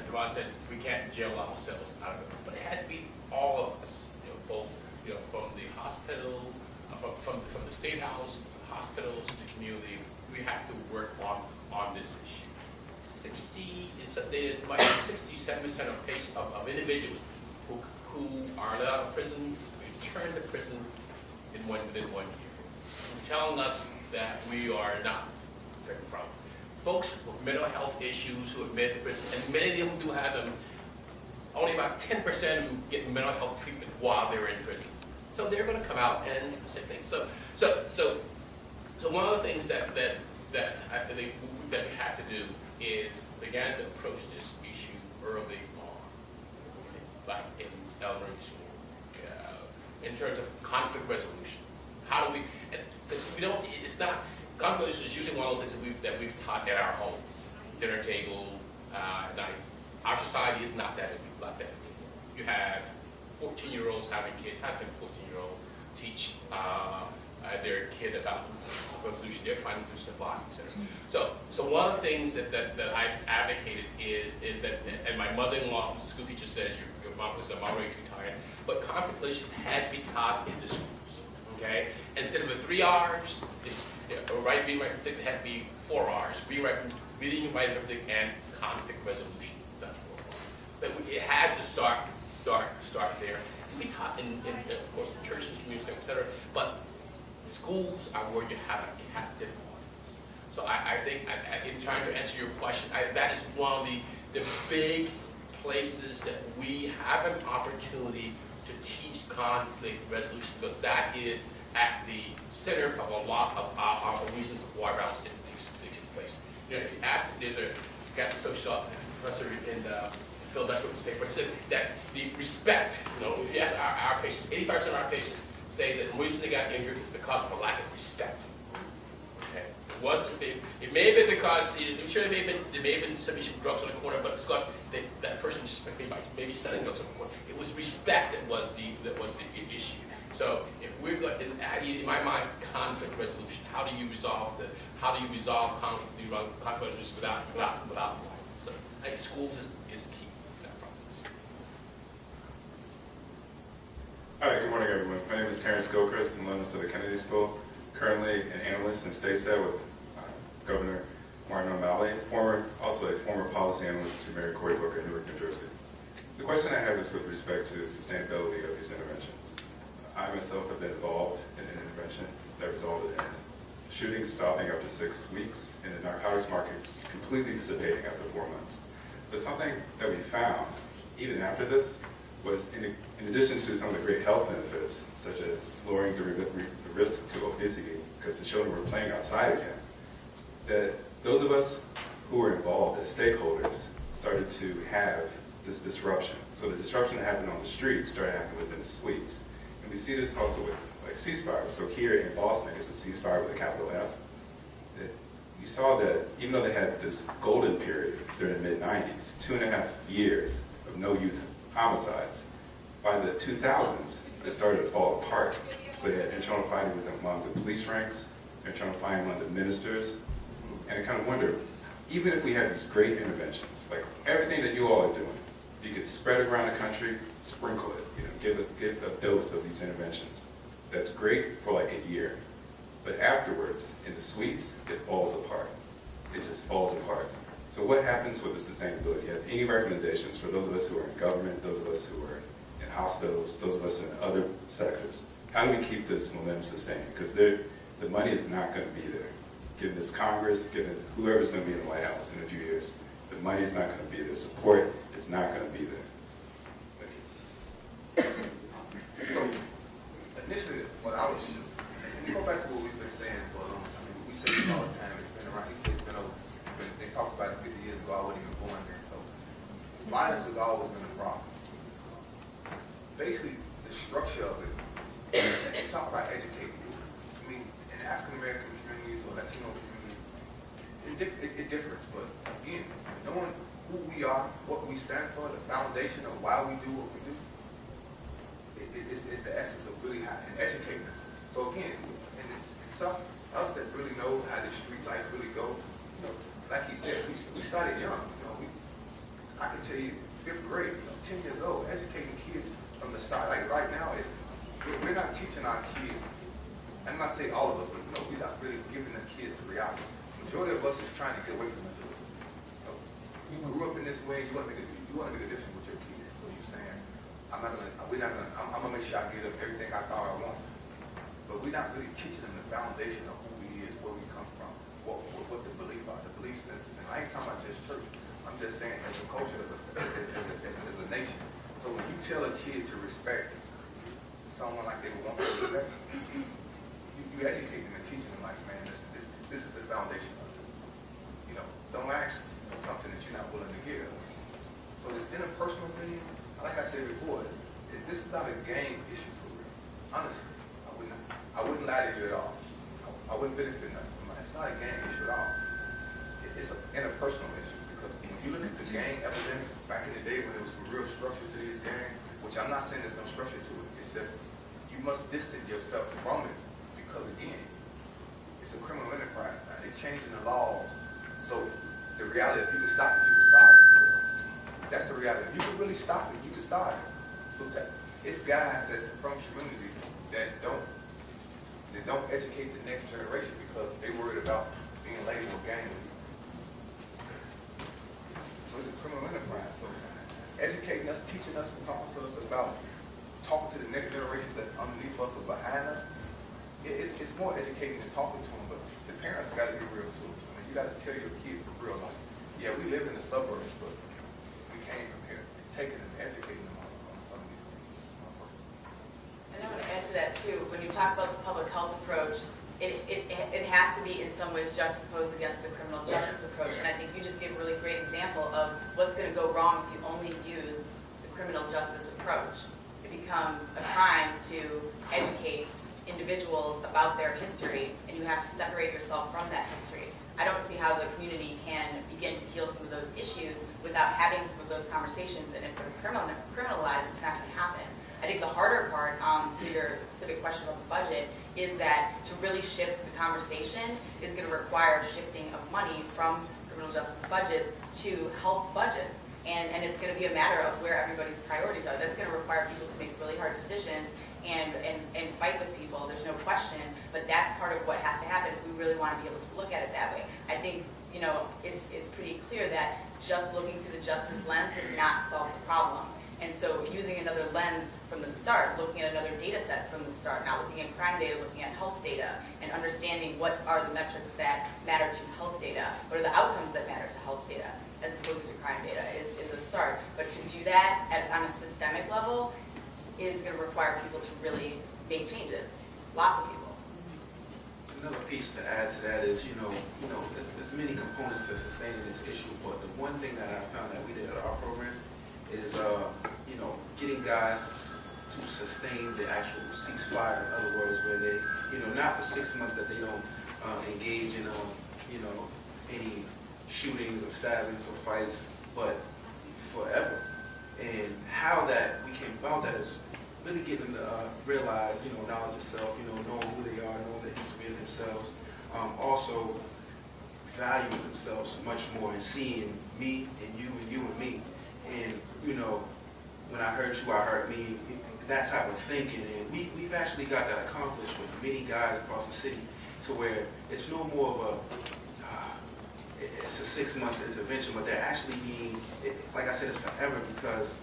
as Ron said, we can't jail ourselves out of it, but it has to be all of us. Both from the hospital, from the state house, the hospitals, the community. We have to work on this issue. 67% of individuals who are let out of prison return to prison within 1 year, telling us that we are not the problem. Folks with mental health issues who admit to prison, and many of them do have them. Only about 10% of them get mental health treatment while they're in prison. So they're going to come out and say things. So one of the things that I think that we have to do is begin to approach this issue early on, like in elementary school, in terms of conflict resolution. How do we? We don't. It's not. Conflict resolution is usually one of those things that we've taught at our homes, dinner table, at night. Our society is not that like that. You have 14-year-olds having kids. How can a 14-year-old teach their kid about resolution? They're trying to survive, etc. So one of the things that I've advocated is that, and my mother-in-law, who's a school teacher, says your mom was already retired, but conflict resolution has to be taught in the schools. Okay, instead of the 3 R's, reading, writing, it has to be 4 R's: reading, writing, everything, and conflict resolution. But it has to start there. We taught in of course, in churches, communities, etc. But schools are where you have different audience. So I think, in trying to answer your question, that is one of the big places that we have an opportunity to teach conflict resolution, because that is at the center of a lot of our reasons why violence takes place. If you ask, there's a social professor in Philadelphia newspaper said that the respect, if you ask our patients, 85% of our patients say that the reason they got injured is because of a lack of respect. Okay, It wasn't. It may have been because I'm sure there may have been distribution of drugs on the corner, but it's because that person just maybe selling drugs on the corner. It was respect that was the issue. So if we're going, in my mind, conflict resolution. How do you resolve conflict resolution without violence? So I think schools is key in that process. Hi, good morning, everyone. My name is Terrence Gilchrist. I'm alumnus of the Kennedy School, currently an analyst in state stat with Governor Martin O'Malley, also a former policy analyst to Mary Cory Booker in Newark, New Jersey. The question I have is with respect to the sustainability of these interventions. I myself have been involved in an intervention that resulted in shootings stopping after 6 weeks and the narcotics markets completely dissipating after 4 months. But something that we found, even after this, was in addition to some of the great health benefits, such as lowering the risk to obesity because the children were playing outside again, that those of us who were involved as stakeholders started to have this disruption. So the disruption that happened on the streets started happening within the suites. And we see this also with like ceasefire. So here in Boston, it's a ceasefire with a capital F. You saw that even though they had this golden period during the mid-90s, 2.5 years of no youth homicides, by the 2000s, it started to fall apart. So you had internal fighting among the police ranks, internal fighting among the ministers, and I kind of wonder, even if we had these great interventions, like everything that you all are doing, you could spread it around the country, sprinkle it, give a dose of these interventions. That's great for like a year. But afterwards, in the suites, it falls apart. It just falls apart. So what happens with the sustainability? You have any recommendations for those of us who are in government, those of us who are in hospitals, those of us in other sectors? How do we keep this momentum sustained? Because the money is not going to be there. Given this Congress, given whoever's going to be in the White House in a few years, the money is not going to be there. Support is not going to be there. Thank you. So, initially, what I was, and you go back to what we've been saying for a long time. I mean, we say this all the time. It's been around. He said it's been over. They talked about it 50 years ago. I wasn't even born then. So, violence has always been a problem. Basically, the structure of it. You talk about educating people. I mean, in African American communities or Latino communities, it differs. But again, knowing who we are, what we stand for, the foundation of why we do what we do, is the essence of really educating them. So again, and it's us that really know how the street life really goes. You know, like he said, we started young. You know, I can tell you, 5th grade, 10 years old, educating kids from the start. Like right now, we're not teaching our kids. I'm not saying all of us, but we're not really giving the kids the reality. The majority of us is trying to get away from it. You grew up in this way. You want to make a difference with your kids. So you're saying, I'm gonna make sure I give them everything I thought I wanted. But we're not really teaching them the foundation of who we is, where we come from, what the belief are, the belief systems. And I ain't talking about just church. I'm just saying as a culture, as a nation. So when you tell a kid to respect someone like they would want to respect, you educate them and teach them like, man, this is the foundation of it. You know, don't ask for something that you're not willing to give. So this interpersonal thing, like I said before, this is not a gang issue for real. Honestly, I wouldn't lie to you at all. I wouldn't benefit nothing from it. It's not a gang issue at all. It's an interpersonal issue because when you look at the gang epidemic back in the day when there was some real structure to these gangs, which I'm not saying there's no structure to it. It's just you must distance yourself from it because again, it's a criminal enterprise. Now, they're changing the laws, so the reality if you can stop it, you can stop it. That's the reality. If you can really stop it, you can start it. So it's guys that's from communities that don't educate the next generation because they're worried about being labeled gang leaders. So it's a criminal enterprise. So educating us, teaching us, talking to us about talking to the next generation that's underneath us or behind us, it's more educating than talking to them, but the parents got to be real too. I mean, you got to tell your kids for real, like, yeah, we live in the suburbs, but we came from here, taking them, educating them on some of these things. And I want to add to that too. When you talk about the public health approach, it has to be in some ways juxtaposed against the criminal justice approach. And I think you just gave a really great example of what's going to go wrong if you only use the criminal justice approach. It becomes a crime to educate individuals about their history, and you have to separate yourself from that history. I don't see how the community can begin to heal some of those issues without having some of those conversations, and if they're criminalized, it's not going to happen. I think the harder part, to your specific question about the budget, is that to really shift the conversation is going to require shifting of money from criminal justice budgets to health budgets. And it's going to be a matter of where everybody's priorities are. That's going to require people to make really hard decisions and fight with people. There's no question. But that's part of what has to happen if we really want to be able to look at it that way. I think, it's pretty clear that just looking through the justice lens has not solved the problem. And so using another lens from the start, looking at another data set from the start, not looking at crime data, looking at health data, and understanding what are the metrics that matter to health data, what are the outcomes that matter to health data, as opposed to crime data, is a start. But to do that on a systemic level is going to require people to really make changes. Lots of people. Another piece to add to that is, there's many components to sustaining this issue, but the one thing that I found that we did at our program is, getting guys to sustain the actual ceasefire. In other words, where they, not for 6 months that they don't engage in, any shootings or stabbings or fights, but forever. And how that we came about that is really getting them to realize, knowledge of self, knowing who they are, knowing the history of themselves. Also valuing themselves much more and seeing me and you and me. And, when I hurt you, I hurt me, that type of thinking. And we've actually got that accomplished with many guys across the city to where it's no more of it's a 6 months intervention, but they're actually being, like I said, it's forever, because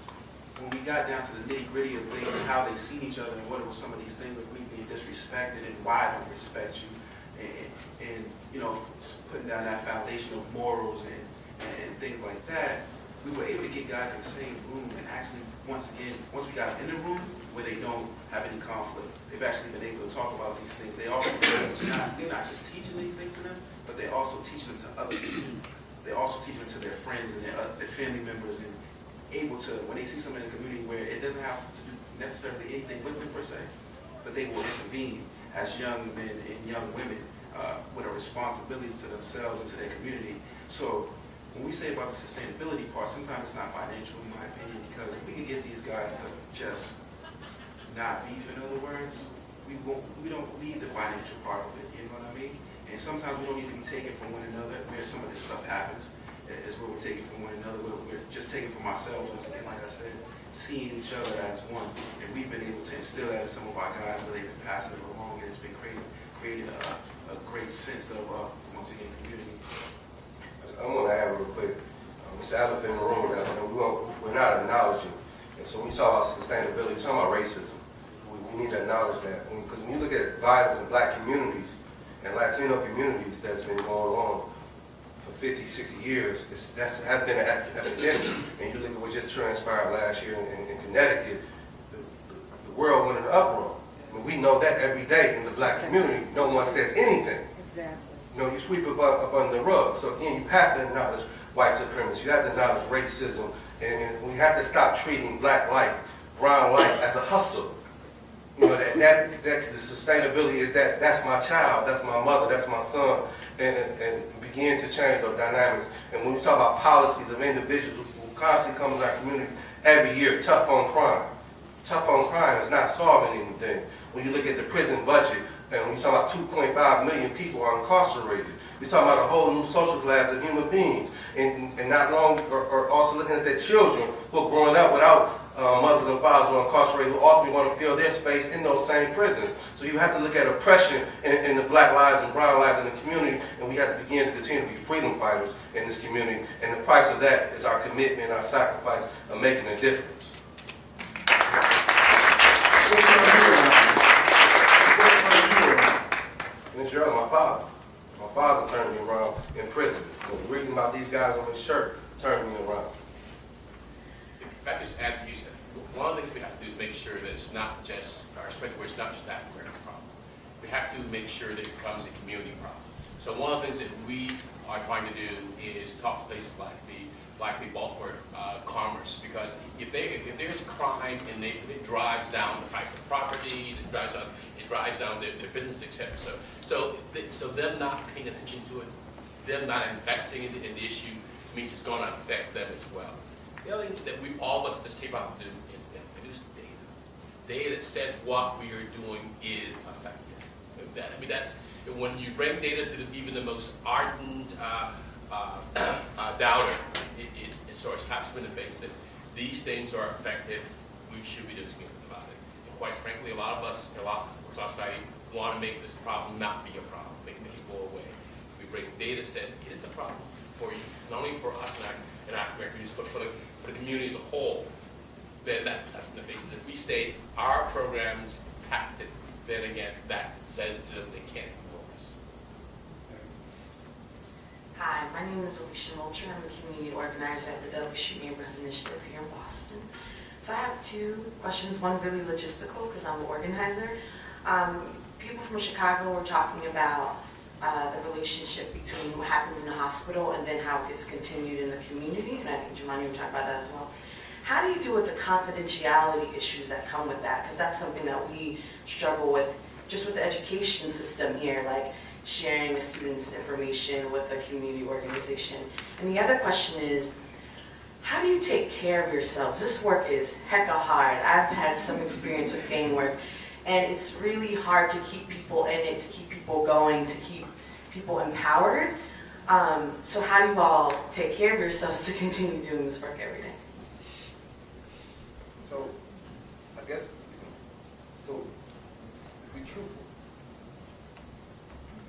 when we got down to the nitty gritty of things and how they see each other and what were some of these things of we being disrespected and why I don't respect you, and putting down that foundation of morals and things like that, we were able to get guys in the same room and actually, once we got them in the room where they don't have any conflict, they've actually been able to talk about these things. They also, they're not just teaching these things to them, but they're also teaching them to other people. They're also teaching them to their friends and their family members, and able to, when they see something in the community where it doesn't have to do necessarily anything with them per se, but they will intervene as young men and young women with a responsibility to themselves and to their community. So when we say about the sustainability part, sometimes it's not financial, in my opinion, because if we can get these guys to just not beef, in other words, we don't need the financial part of it, you know what I mean? And sometimes we don't need to be taken from one another, where some of this stuff happens, is where we're taking from one another, where we're just taking from ourselves, and like I said, seeing each other as one. And we've been able to instill that in some of our guys where they've been passing it along, and it's been creating a great sense of, once again, community. I want to add real quick, it's the elephant in the room that we're not acknowledging. And so when we talk about sustainability, we're talking about racism. We need to acknowledge that. Because when you look at violence in black communities and Latino communities that's been going on for 50, 60 years, that has been an epidemic. And you look at what just transpired last year in Connecticut, the world went in an uproar. I mean, we know that every day in the black community, no one says anything. Exactly. You sweep it up under the rug. So again, you have to acknowledge white supremacy. You have to acknowledge racism. And we have to stop treating black life, brown life as a hustle. That the sustainability is that's my child, that's my mother, that's my son, and begin to change those dynamics. And when we talk about policies of individuals who constantly come to our community every year, tough on crime is not solving anything. When you look at the prison budget, and when you talk about 2.5 million people are incarcerated, we're talking about a whole new social class of human beings, and not long, or also looking at their children who are growing up without mothers and fathers who are incarcerated, who often want to fill their space in those same prisons. So you have to look at oppression in the black lives and brown lives in the community, and we have to begin to continue to be freedom fighters in this community. And the price of that is our commitment, our sacrifice of making a difference. And Gerald, my father turned me around in prison. Reading about these guys on his shirt turned me around. If I could just add to Yusef, one of the things we have to do is make sure that it's not just, our perspective where it's not just African American problem. We have to make sure that it becomes a community problem. So one of the things that we are trying to do is talk to places like the Baltimore Commerce, because if there's crime and it drives down the price of property, it drives down their business, etc. So them not paying attention to it, them not investing in the issue means it's going to affect them as well. The other thing that we all of us at this table have to do is produce data that says what we are doing is effective. That's when you bring data to even the most ardent doubter, it sort of slaps them in the face and says, these things are effective, we should be doing something about it. And quite frankly, a lot of us, a lot of society want to make this problem not be a problem, make it go away. We bring data set, it is a problem for you, not only for us and African Americans, but for the community as a whole. Then that slaps in the face. And if we say our programs packed it, then again, that says to them they can't ignore us. Hi, my name is Alicia Moultrie. I'm a community organizer at the Delegation Neighborhood Initiative here in Boston. So I have two questions, one really logistical because I'm an organizer. People from Chicago were talking about the relationship between what happens in the hospital and then how it gets continued in the community, and I think Giovanni would talk about that as well. How do you deal with the confidentiality issues that come with that? Because that's something that we struggle with just with the education system here, like sharing the students' information with the community organization. And the other question is, how do you take care of yourselves? This work is hecka hard. I've had some experience with gang work, and it's really hard to keep people in it, to keep people going, to keep people empowered. So how do you all take care of yourselves to continue doing this work every day? So, I guess, so, to be truthful,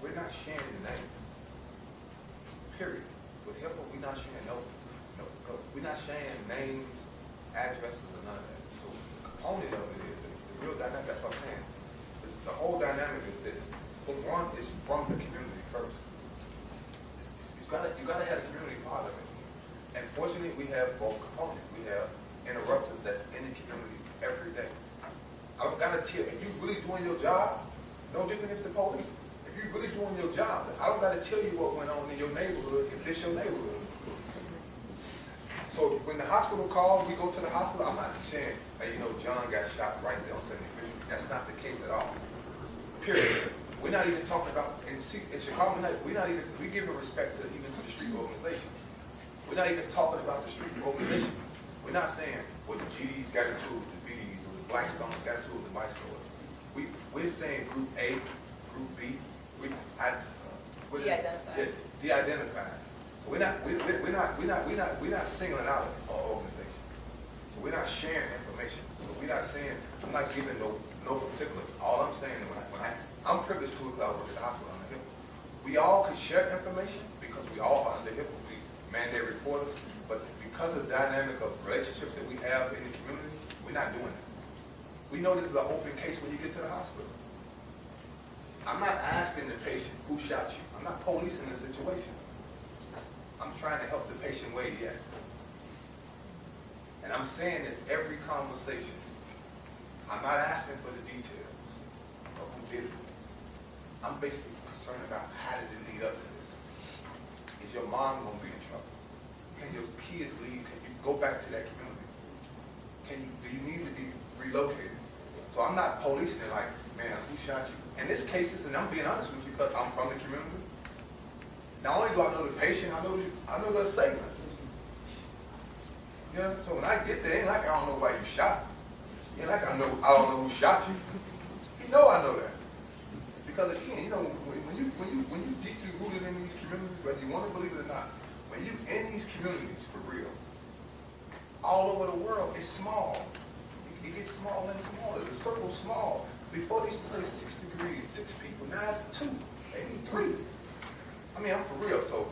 we're not sharing the name. Period. With HIPAA, we're not sharing we're not sharing names, addresses, or none of that. So the component of it is the real dynamic. That's what I'm saying. The whole dynamic is this. For one, is from the community first. You got to have the community part of it. And fortunately, we have both components. We have interrupters that's in the community every day. I don't got to tell you, if you're really doing your job, no different if the police. If you're really doing your job, I don't got to tell you what went on in your neighborhood if this your neighborhood. So when the hospital calls, we go to the hospital. I'm not saying, hey, John got shot right there on 75th Street. That's not the case at all. Period. We're not even talking about, in Chicago, we give respect to even to the street organization. We're not even talking about the street organization. We're not saying what the GDs got into with the BDs or the Blackstones got into with the Bystores. We're saying group A, group B, de-identified. We're not singling out an organization. So we're not sharing information. So we're not saying, I'm not giving no particulars. All I'm saying is I'm privileged to work at the hospital under HIPAA. We all could share information because we all are under HIPAA. We mandate reporters. But because of the dynamic of relationships that we have in the community, we're not doing it. We know this is an open case when you get to the hospital. I'm not asking the patient who shot you. I'm not policing the situation. I'm trying to help the patient where he at. And I'm saying this every conversation. I'm not asking for the details of who did it. I'm basically concerned about how did it lead up to this. Is your mom going to be in trouble? Can your kids leave? Can you go back to that community? Do you need to be relocated? So I'm not policing it like, man, who shot you? In this case, and I'm being honest with you because I'm from the community. Not only do I know the patient, I know the assailant. So when I get there, it ain't like I don't know why you shot. It ain't like I don't know who shot you. I know that. Because again, when you deeply rooted in these communities, whether you want to believe it or not, when you in these communities for real, all over the world, it's small. It gets smaller and smaller. The circle's small. Before they used to say 6 degrees, 6 people. Now it's 2, maybe 3. I mean, I'm for real. So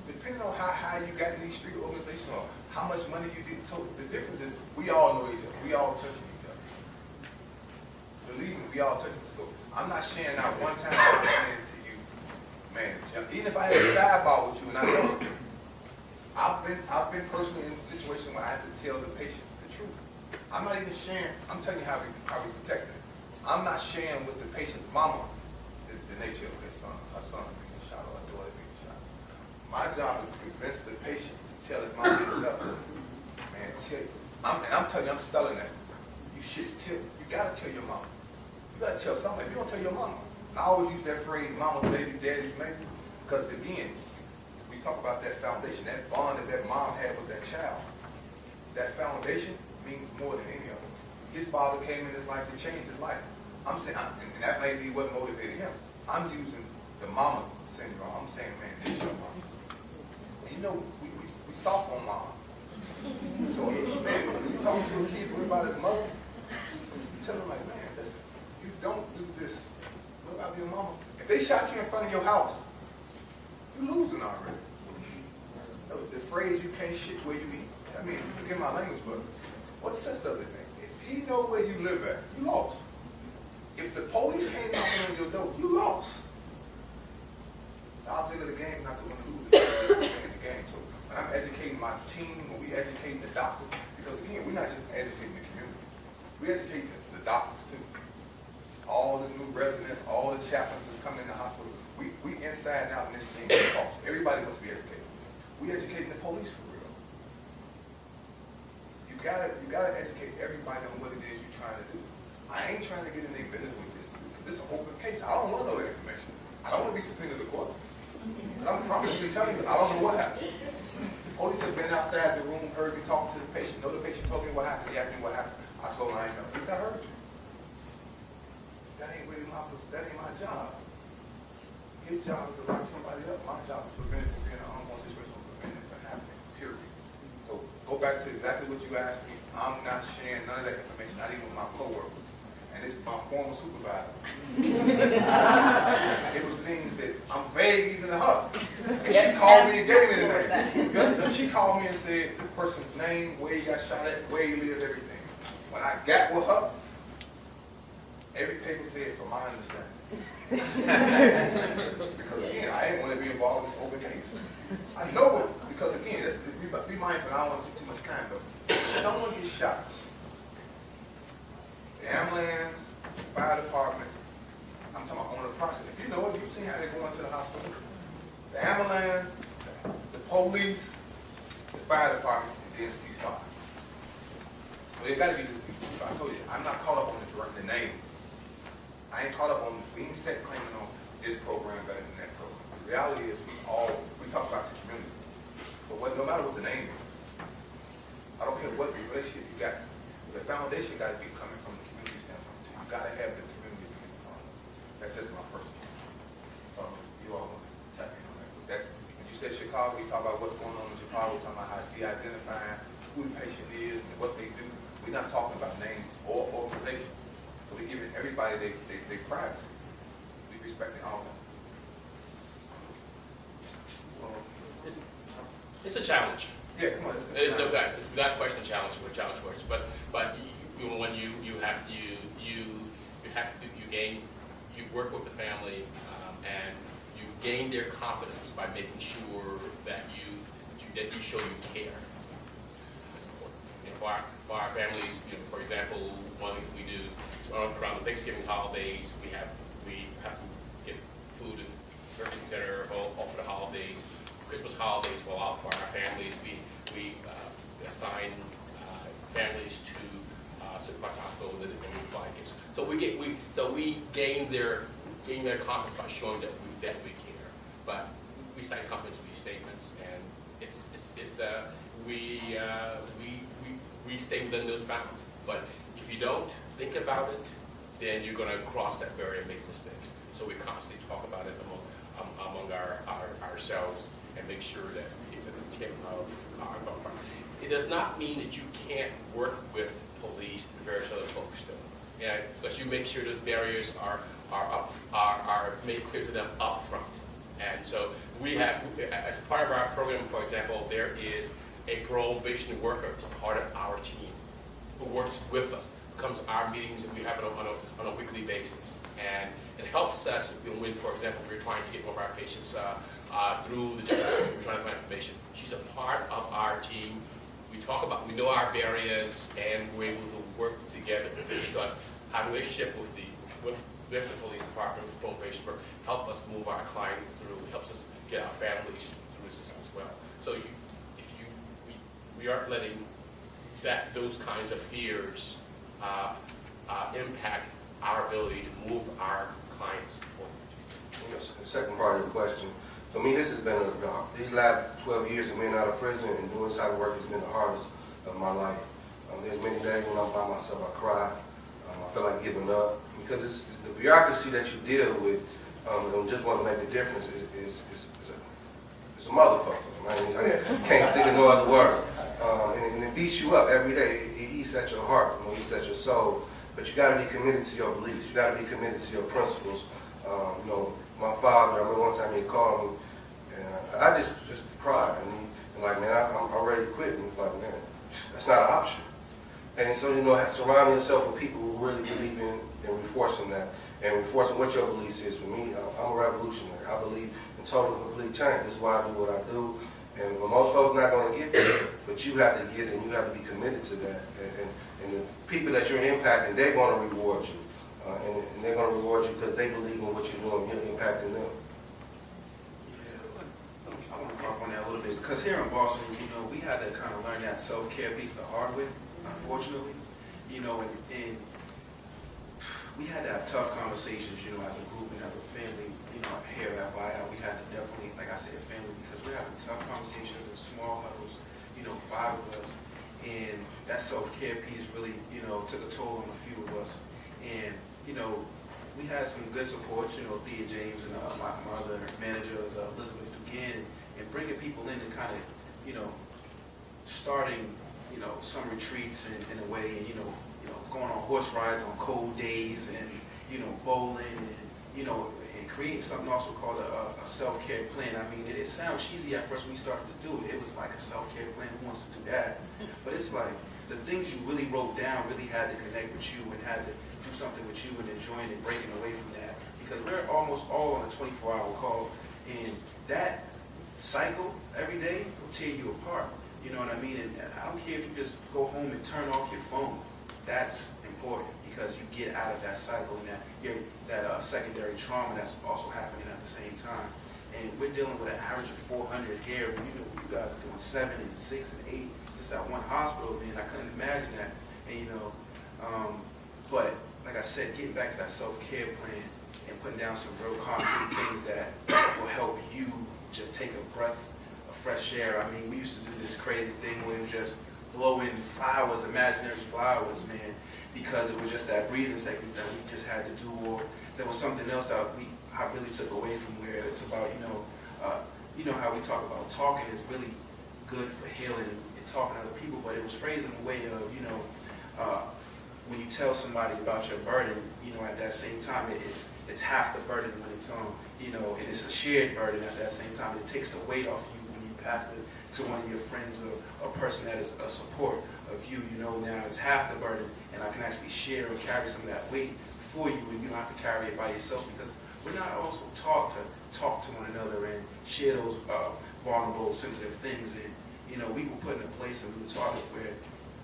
depending on how high you got in these street organizations or how much money you did, so the difference is we all know each other. We all touching each other. Believe me, we all touching each other. So I'm not sharing out one time I'm saying to you, man, even if I had a sidebar with you and I know I've been personally in a situation where I had to tell the patient the truth. I'm not even sharing, I'm telling you how we protect it. I'm not sharing with the patient's mama the nature of her son being shot or her daughter being shot. My job is to convince the patient to tell his mom himself, man, I'm telling you, I'm selling that. You gotta tell your mom. gotta tell somebody. You don't tell your mama. And I always use that phrase, mama's baby, daddy's maybe, because again, we talk about that foundation, that bond that mom had with that child. That foundation means more than any of it. His father came in his life to change his life. I'm saying, and that may be what motivated him. I'm using the mama syndrome. I'm saying, man, this is your mama. And you know, we soft on mom. So, man, when you talk to a kid about his mother, you tell them like, man, listen, you don't do this. What about your mama? If they shot you in front of your house, you're losing already. The phrase, you can't shit where you eat. I mean, forgive my language, but what sense does it make? If he know where you live at, you lost. If the police came knocking on your door, you lost. The object of the game is not to win or lose, it's to win the game. So when I'm educating my team, when we educating the doctors, because again, we're not just educating the community, we educate the doctors too. All the new residents, all the chaplains that's coming in the hospital, we inside and out in this thing. Everybody must be educated. We educating the police for real. You gotta educate everybody on what it is you're trying to do. I ain't trying to get in their business with this. This is an open case. I don't want to know that information. I don't want to be subpoenaed to court. I'm promising to tell you, I don't know what happened. The police has been outside the room, heard me talking to the patient. No, the patient told me what happened. He asked me what happened. I told him I ain't know. He said, I heard you. That ain't really my job. His job is to lock somebody up. My job is to prevent it from being an ongoing situation, or prevent it from happening, period. So go back to exactly what you asked me. I'm not sharing none of that information, not even with my coworkers. And this is my former supervisor. It was things that I'm vague even to her. And she called me and gave me the name. She called me and said the person's name, where he got shot at, where he lived, everything. When I got with her, every paper said, from my understanding. Because again, I didn't want to be involved in this open case. I know it, because again, be mindful, I don't want to take too much time, but if someone gets shot, the ambulance, the fire department, I'm talking about on the process. If you know it, you've seen how they go into the hospital. The ambulance, the police, the fire department, and then ceasefire. So it got to be ceasefire. I told you, I'm not caught up on the name. I ain't caught up on, we ain't set claiming on this program better than that program. The reality is we talk about the community. But no matter what the name is, I don't care what relationship you got, the foundation got to be coming from the community standpoint too. You got to have the community being part of it. That's just my personal opinion. You all want to tap in on that. That's, when you said Chicago, you talk about what's going on in Chicago, talking about how de-identifying who the patient is and what they do. We're not talking about names or organizations. So we're giving everybody their privacy. We respecting all of them. It's a challenge. Yeah, come on. It's without question a challenge for us. But when you work with the family and you gain their confidence by making sure that you show you care. That's important. And for our families, for example, one of the things we do is around the Thanksgiving holidays, we have to get food and certain things that are all for the holidays. Christmas holidays for our families, we assign families to certain hospitals and we provide gifts. So we gain their confidence by showing that we care. But we sign confidentiality statements, and we stay within those bounds. But if you don't think about it, then you're going to cross that barrier and make mistakes. So we constantly talk about it among ourselves and make sure that it's an intent of our government. It does not mean that you can't work with police and various other folks still. Yeah, because you make sure those barriers are made clear to them up front. And so we have, as part of our program, for example, there is a probation worker as part of our team who works with us, comes to our meetings, and we have it on a weekly basis. And it helps us when, for example, we're trying to get one of our patients through the justice system, we're trying to find information. She's a part of our team. We know our barriers, and we're able to work together because our relationship with the police department, with probation work, help us move our client through, helps us get our families through the system as well. So we aren't letting those kinds of fears impact our ability to move our clients forward. Yes, the second part of the question. For me, this has been these last 12 years of being out of prison and doing this type of work has been the hardest of my life. There's many days when I'm by myself, I cry. I feel like giving up because it's the bureaucracy that you deal with and just want to make a difference is a motherfucker. I can't think of no other word. And it beats you up every day. It eats at your heart, it eats at your soul. But you got to be committed to your beliefs. You got to be committed to your principles. My father, I remember one time he called me, and I just cried. And like, man, I'm ready to quit. And he's like, man, that's not an option. And so, surrounding yourself with people who really believe in and reinforcing that, and reinforcing what your beliefs is. For me, I'm a revolutionary. I believe in total and complete change. This is why I do what I do. And most folks not going to get there, but you have to get it, and you have to be committed to that. And the people that you're impacting, they're going to reward you. And they're going to reward you because they believe in what you're doing. You're impacting them. I want to harp on that a little bit because here in Boston, we had to kind of learn that self-care piece the hard way, unfortunately. And we had to have tough conversations, as a group and as a family, here at Buyout. We had to definitely, like I said, family, because we're having tough conversations in small huddles, 5 of us. And that self-care piece really, took a toll on a few of us. And, we had some good support, Thea James and my other managers, Elizabeth Dugan, and bringing people in to kind of, starting, some retreats in a way, and, going on horse rides on cold days and, bowling and, and creating something also called a self-care plan. I mean, it sounds cheesy at first when we started to do it. It was like a self-care plan. Who wants to do that? But it's like the things you really wrote down really had to connect with you and had to do something with you and enjoying and breaking away from that. Because we're almost all on a 24-hour call. And that cycle every day will tear you apart. You know what I mean? And I don't care if you just go home and turn off your phone. That's important because you get out of that cycle and that secondary trauma that's also happening at the same time. And we're dealing with an average of 400 here. When you guys are doing 7 and 6 and 8 just at one hospital, man, I couldn't imagine that. And but like I said, getting back to that self-care plan and putting down some real concrete things that will help you just take a breath of fresh air. I mean, we used to do this crazy thing where we just blow in flowers, imaginary flowers, man, because it was just that breathing technique that we just had to do. Or there was something else that I really took away from where it's about, how we talk about talking is really good for healing and talking to other people, but it was phrased in a way of, when you tell somebody about your burden, at that same time, it's half the burden when it's on, and it's a shared burden at that same time. It takes the weight off you when you pass it to one of your friends or a person that is a support of you. Now it's half the burden, and I can actually share and carry some of that weight for you, and you don't have to carry it by yourself because we're not also taught to talk to one another and share those vulnerable, sensitive things. And, we were put in a place and we were taught it where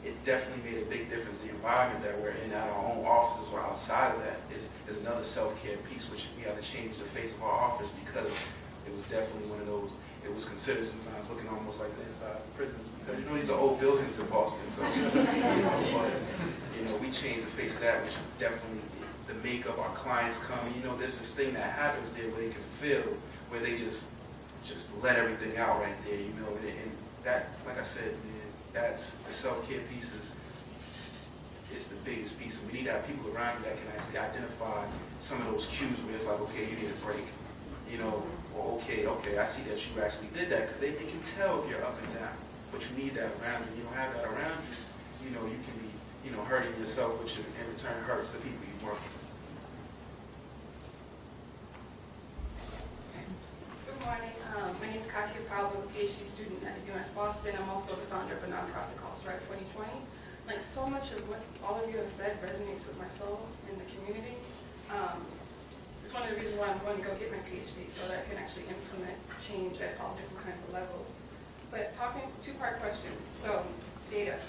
it definitely made a big difference. The environment that we're in at our own offices or outside of that is another self-care piece, which we have to change the face of our office because it was definitely one of those. It was considered sometimes looking almost like the inside of the prisons because, these are old buildings in Boston. So, but, we changed the face of that, which definitely the makeup, our clients come. There's this thing that happens there where they can feel, where they just let everything out right there, and that, like I said, man, that's the self-care piece it's the biggest piece. And we need to have people around you that can actually identify some of those cues where it's like, okay, you need a break. Or okay, I see that you actually did that because they can tell if you're up and down, but you need that around you. You don't have that around you, you can be, hurting yourself, which in return hurts the people you work with. Good morning. My name is Katia Powell. I'm a PhD student at UMass Boston. I'm also the founder of a nonprofit called Strive 2020. Like so much of what all of you have said resonates with my soul in the community. It's one of the reasons why I'm going to go get my PhD so that I can actually implement change at all different kinds of levels. But two-part question. So, data.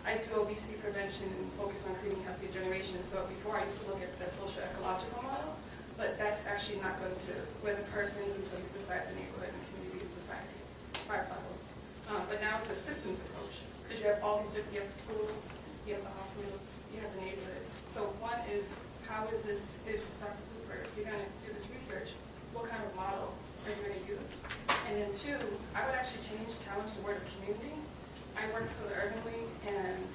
I do obesity prevention and focus on creating healthier generations. So before I used to look at the social ecological model, but that's actually not going to where the person is in place, decide the neighborhood and community and society, 5 levels. But now it's a systems approach because you have all these different, you have the schools, you have the hospitals, you have the neighborhoods. So one is, how is this, if Dr. Cooper, if you're going to do this research, what kind of model are you going to use? And then two, I would actually challenge the word community. I work for the Urban League, and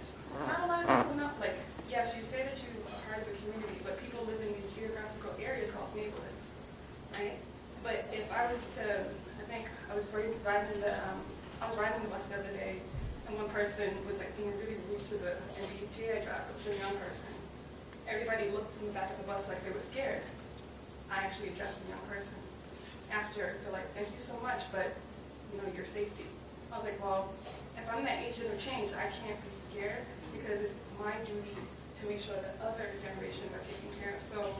not a lot of people know, like, yes, you say that you are part of the community, but people live in these geographical areas called neighborhoods, right? But if I was to, I think I was riding the bus the other day, and one person was like being really rude to the MBTA driver. It was a young person. Everybody looked in the back of the bus like they were scared. I actually addressed the young person after. They're like, "Thank you so much, but your safety." I was like, "Well, if I'm that agent of change, I can't be scared because it's my duty to make sure that other generations are taken care of." So,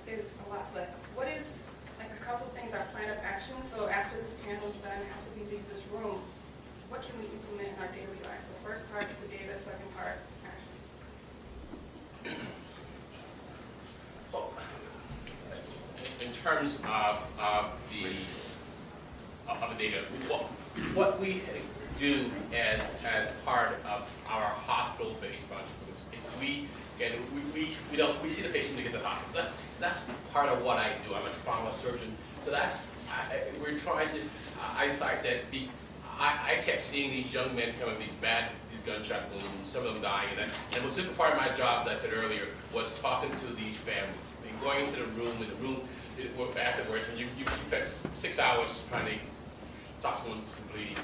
there's a lot. What is a couple things, our plan of action? So after this panel is done, after we leave this room, what can we implement in our daily lives? So first part is the data, second part is action. Well, in terms of the data, what we do as part of our hospital-based budget is we see the patient to get to the hospital. That's part of what I do. I'm a trauma surgeon, so we're trying to. I cite that I kept seeing these young men come with these gunshot wounds, some of them dying, and the simple part of my job, as I said earlier, was talking to these families. I mean, going into the room, afterwards, when you spent 6 hours trying to stop someone's from bleeding,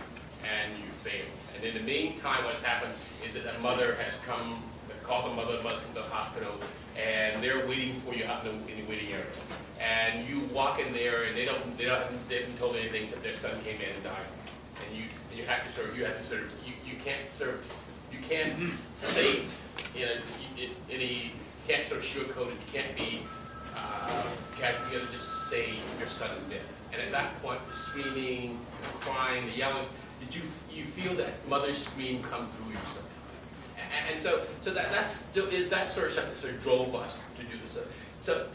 and you fail. And in the meantime, what's happened is that a mother has come, calls a mother must come to the hospital, and they're waiting for you out in the waiting area. And you walk in there, and they haven't told anything except their son came in and died. And you have to serve. You can't serve. You can't say you can't sort of sugarcoat it. You can't be casual. You got to just say your son is dead. And at that point, the screaming, the crying, the yelling, you feel that mother's scream come through you sometimes. And so that sort of stuff that sort of drove us to do this. So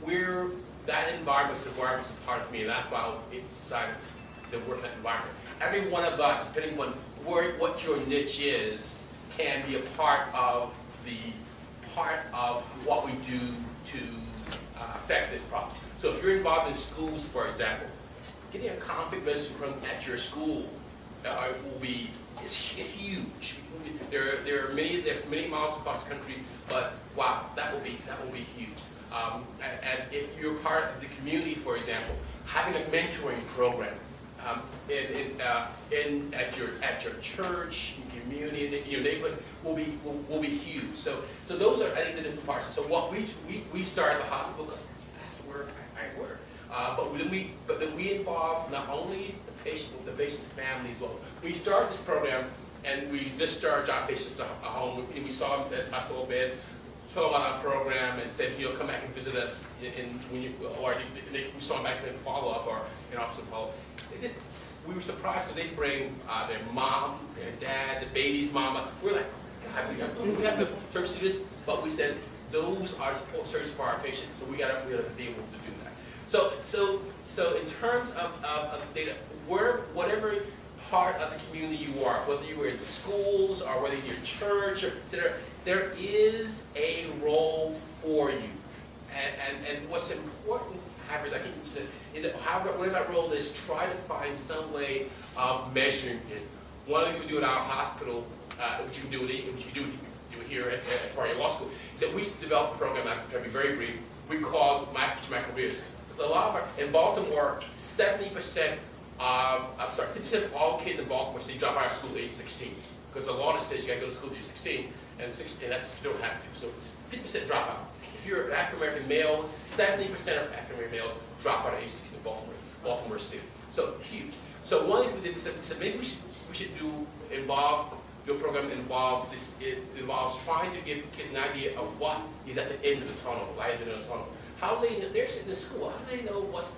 we're that environment's a part of me, and that's why it's decided to work in that environment. Every one of us, depending on what your niche is, can be a part of what we do to affect this problem. So if you're involved in schools, for example, getting a conflict resolution program at your school is huge. There are many miles across the country, but wow, that will be huge. And if you're part of the community, for example, having a mentoring program at your church, your community, your neighborhood will be huge. So those are, I think, the different parts. So what we start at the hospital because that's where I work. But then we involve not only the patient, but the patient's family as well. We start this program and we discharge our patients to a home. We saw them at hospital bed, told them about our program, and said, come back and visit us. We saw them back and follow up or in office and follow. We were surprised because they bring their mom, their dad, the baby's mama. We're like, God, we have the service to do this, but we said those are support services for our patients, so we got to be able to do that. So in terms of data, whatever part of the community you are, whether you were in the schools or whether you're church, or etc., there is a role for you. And what's important, however, like you said, is that whatever that role is, try to find some way of measuring it. One of the things we do at our hospital, which you do here as part of your law school, is that we develop a program, I'm trying to be very brief, we call My Future, My Careers. In Baltimore, 50% of all kids in Baltimore, they drop out of school at age 16. Because the law says you got to go to school at age 16, and that's you don't have to. So it's 50% dropout. If you're an African-American male, 70% of African-American males drop out at age 16 in Baltimore City. So huge. So one of the things we did, we said maybe we should your program involves trying to give kids an idea of what is at the end of the tunnel, light at the end of the tunnel. How they're sitting in school, how do they know what's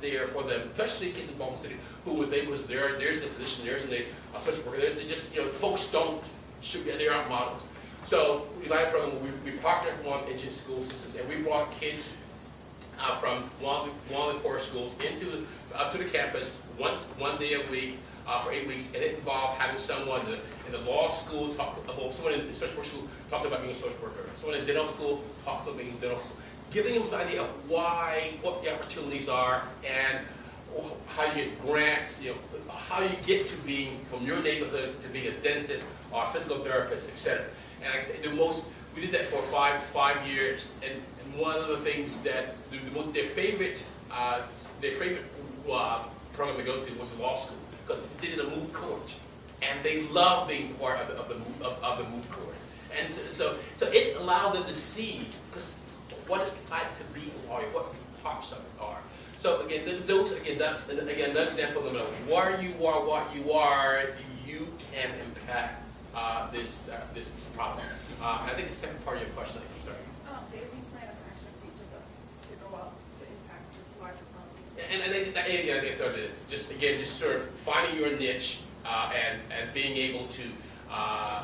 there for them, especially kids in Baltimore City, who there's the physician, there's the social worker, there's just, folks they aren't models. So we like a program where we partnered with one engine school systems, and we brought kids from one of the core schools up to the campus one day a week for 8 weeks, and it involved having someone in the law school talk, well, someone in the social work school talking about being a social worker, someone in dental school talking about being dental school, giving them an idea of what the opportunities are, and how you get grants, how you get to being from your neighborhood to being a dentist or a physical therapist, etc. And we did that for five years, and one of the things that their favorite program to go to was the law school, because they did a moot court, and they loved being part of the moot court. And so it allowed them to see what it's like to be a lawyer, what parts of it are. So again, that's another example of where you are, what you are, you can impact this problem. I think the second part of your question, I'm sorry. Daily plan of action for each of them to go out to impact this larger problem. And so it is. Just sort of finding your niche and being able to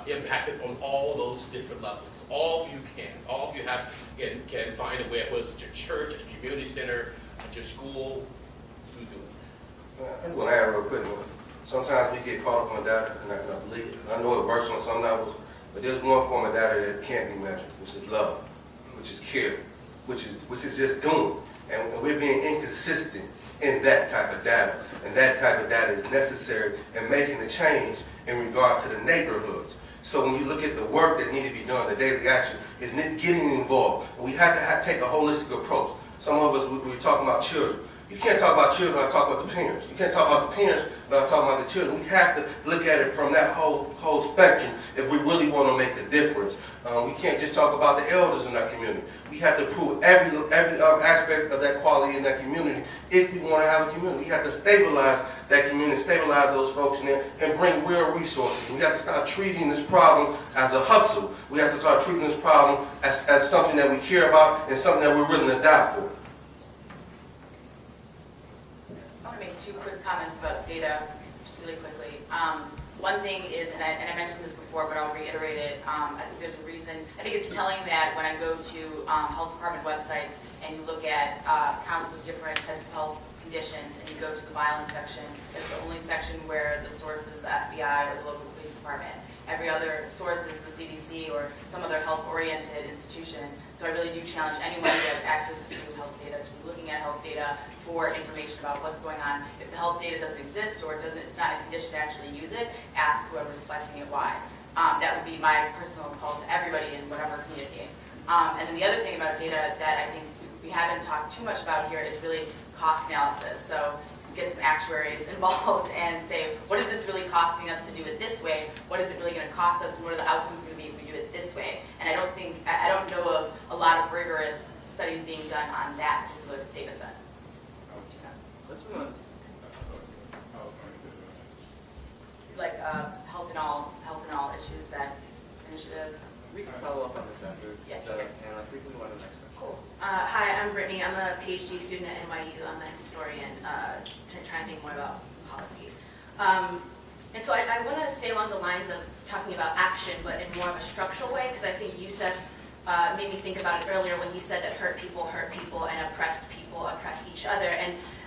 impact it on all those different levels. All of you can find a way, whether it's at your church, at your community center, at your school, to do it. I'm going to add real quick. Sometimes we get caught up on data, and I know it works on some levels, but there's one form of data that can't be measured, which is love, which is care, which is just doing. And we're being inconsistent in that type of data. And that type of data is necessary in making a change in regard to the neighborhoods. So when you look at the work that needs to be done, the daily action, is getting involved. And we have to take a holistic approach. Some of us, we're talking about children. You can't talk about children without talking about the parents. You can't talk about the parents without talking about the children. We have to look at it from that whole spectrum if we really want to make a difference. We can't just talk about the elders in our community. We have to improve every aspect of that quality in that community if we want to have a community. We have to stabilize that community, stabilize those folks in there, and bring real resources. We have to start treating this problem as a hustle. We have to start treating this problem as something that we care about and something that we're willing to die for. I want to make two quick comments about data, just really quickly. One thing is, and I mentioned this before, but I'll reiterate it. I think there's a reason. I think it's telling that when I go to health department websites and you look at counts of different types of health conditions, and you go to the violence section, it's the only section where the source is the FBI or the local police department. Every other source is the CDC or some other health-oriented institution. So I really do challenge anyone who has access to health data to be looking at health data for information about what's going on. If the health data doesn't exist or it's not in a condition to actually use it, ask whoever's collecting it why. That would be my personal call to everybody in whatever community. And then the other thing about data that I think we haven't talked too much about here is really cost analysis. So get some actuaries involved and say, what is this really costing us to do it this way? What is it really going to cost us? And what are the outcomes going to be if we do it this way? And I don't know of a lot of rigorous studies being done on that particular data set. Let's move on. Like health and all issues, that initiative. We can follow up on this after. Yeah. And we can move on to the next one. Cool. Hi, I'm Brittany. I'm a PhD student at NYU. I'm a historian trying to think more about policy. And so I want to stay along the lines of talking about action, but in more of a structural way, because I think Yusef made me think about it earlier when he said that hurt people and oppressed people oppress each other.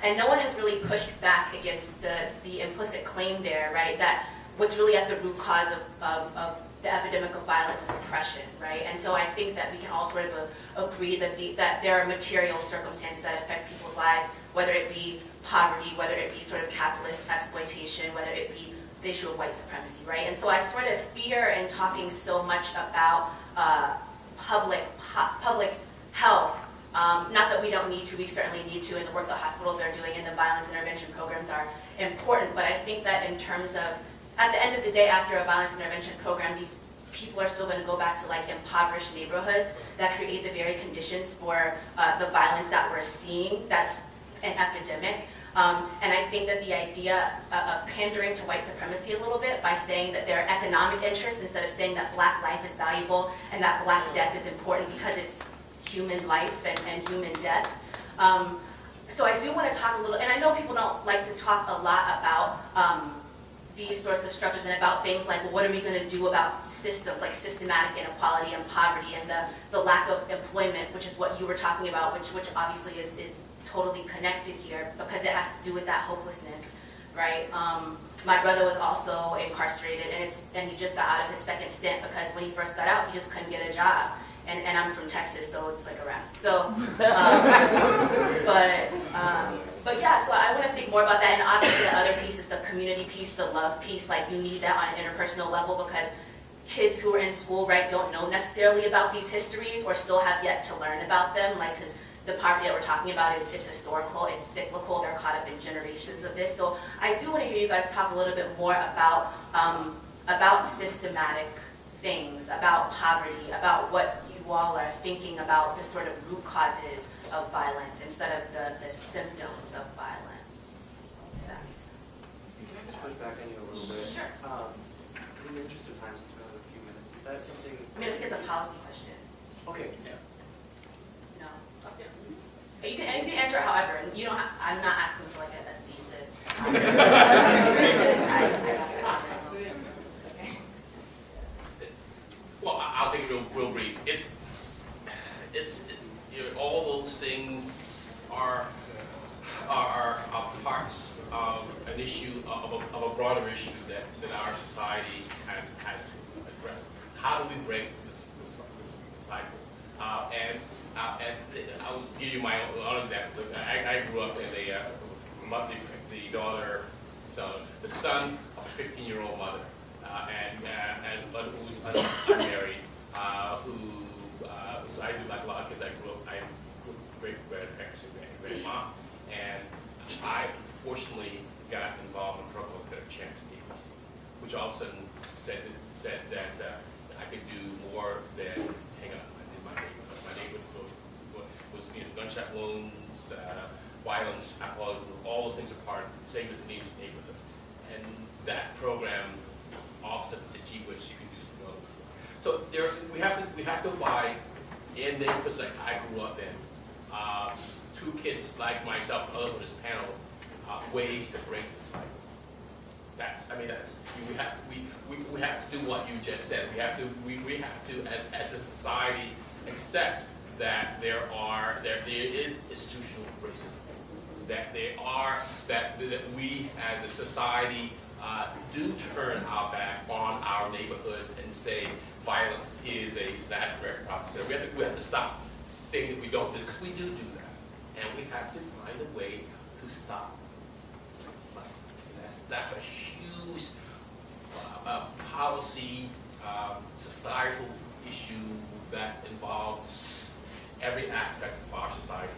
And no one has really pushed back against the implicit claim there, right, that what's really at the root cause of the epidemic of violence is oppression, right? And so I think that we can all sort of agree that there are material circumstances that affect people's lives, whether it be poverty, whether it be sort of capitalist exploitation, whether it be the issue of white supremacy, right? And so I sort of fear in talking so much about public health, not that we don't need to, we certainly need to, and the work that hospitals are doing and the violence intervention programs are important, but I think that in terms of, at the end of the day, after a violence intervention program, these people are still going to go back to like impoverished neighborhoods that create the very conditions for the violence that we're seeing. That's an epidemic. And I think that the idea of pandering to white supremacy a little bit by saying that there are economic interests instead of saying that black life is valuable and that black death is important because it's human life and human death. So I do want to talk a little, and I know people don't like to talk a lot about these sorts of structures and about things like, well, what are we going to do about systems like systematic inequality and poverty and the lack of employment, which is what you were talking about, which obviously is totally connected here because it has to do with that hopelessness. right? My brother was also incarcerated, and he just got out of his second stint because when he first got out, he just couldn't get a job. And I'm from Texas, so it's like a wrap. So, but yeah, so I want to think more about that. And obviously the other piece is the community piece, the love piece. Like you need that on an interpersonal level because kids who are in school, right, don't know necessarily about these histories or still have yet to learn about them. Like, because the poverty that we're talking about is historical, it's cyclical, they're caught up in generations of this. So I do want to hear you guys talk a little bit more about systematic things, about poverty, about what you all are thinking about the sort of root causes of violence instead of the symptoms of violence. If that makes sense. Can I just push back on you a little bit? Sure. In the interest of time, since we only have a few minutes, is that something? I mean, I think it's a policy question. Okay, yeah. No. You can answer it however. You don't. I'm not asking for like a thesis. Well, I'll take it real brief. All those things are parts of an issue of a broader issue that our society has to address. How do we break this cycle? And I'll give you my own example. I grew up in the son of a 15-year-old mother, and who's unmarried, who I do like a lot because I grew up with great grandparents and grandma, and I unfortunately got involved in a program that Chance Davis, which all of a sudden said that I could do more than hang out in my neighborhood. My neighborhood was gunshot wounds, violence, alcoholism, all those things are part of the same as the neighborhood. And that program all of a sudden said, gee whiz, you can do some other. So we have to buy in neighborhoods like I grew up in, two kids like myself and others on this panel, ways to break the cycle. We have to do what you just said. We have to as a society accept that there is institutional racism, that we as a society do turn our back on our neighborhood and say violence is not a correct proposition. We have to stop saying that we don't do it, because we do that, and we have to find a way to stop. That's a huge policy, societal issue that involves every aspect of our society.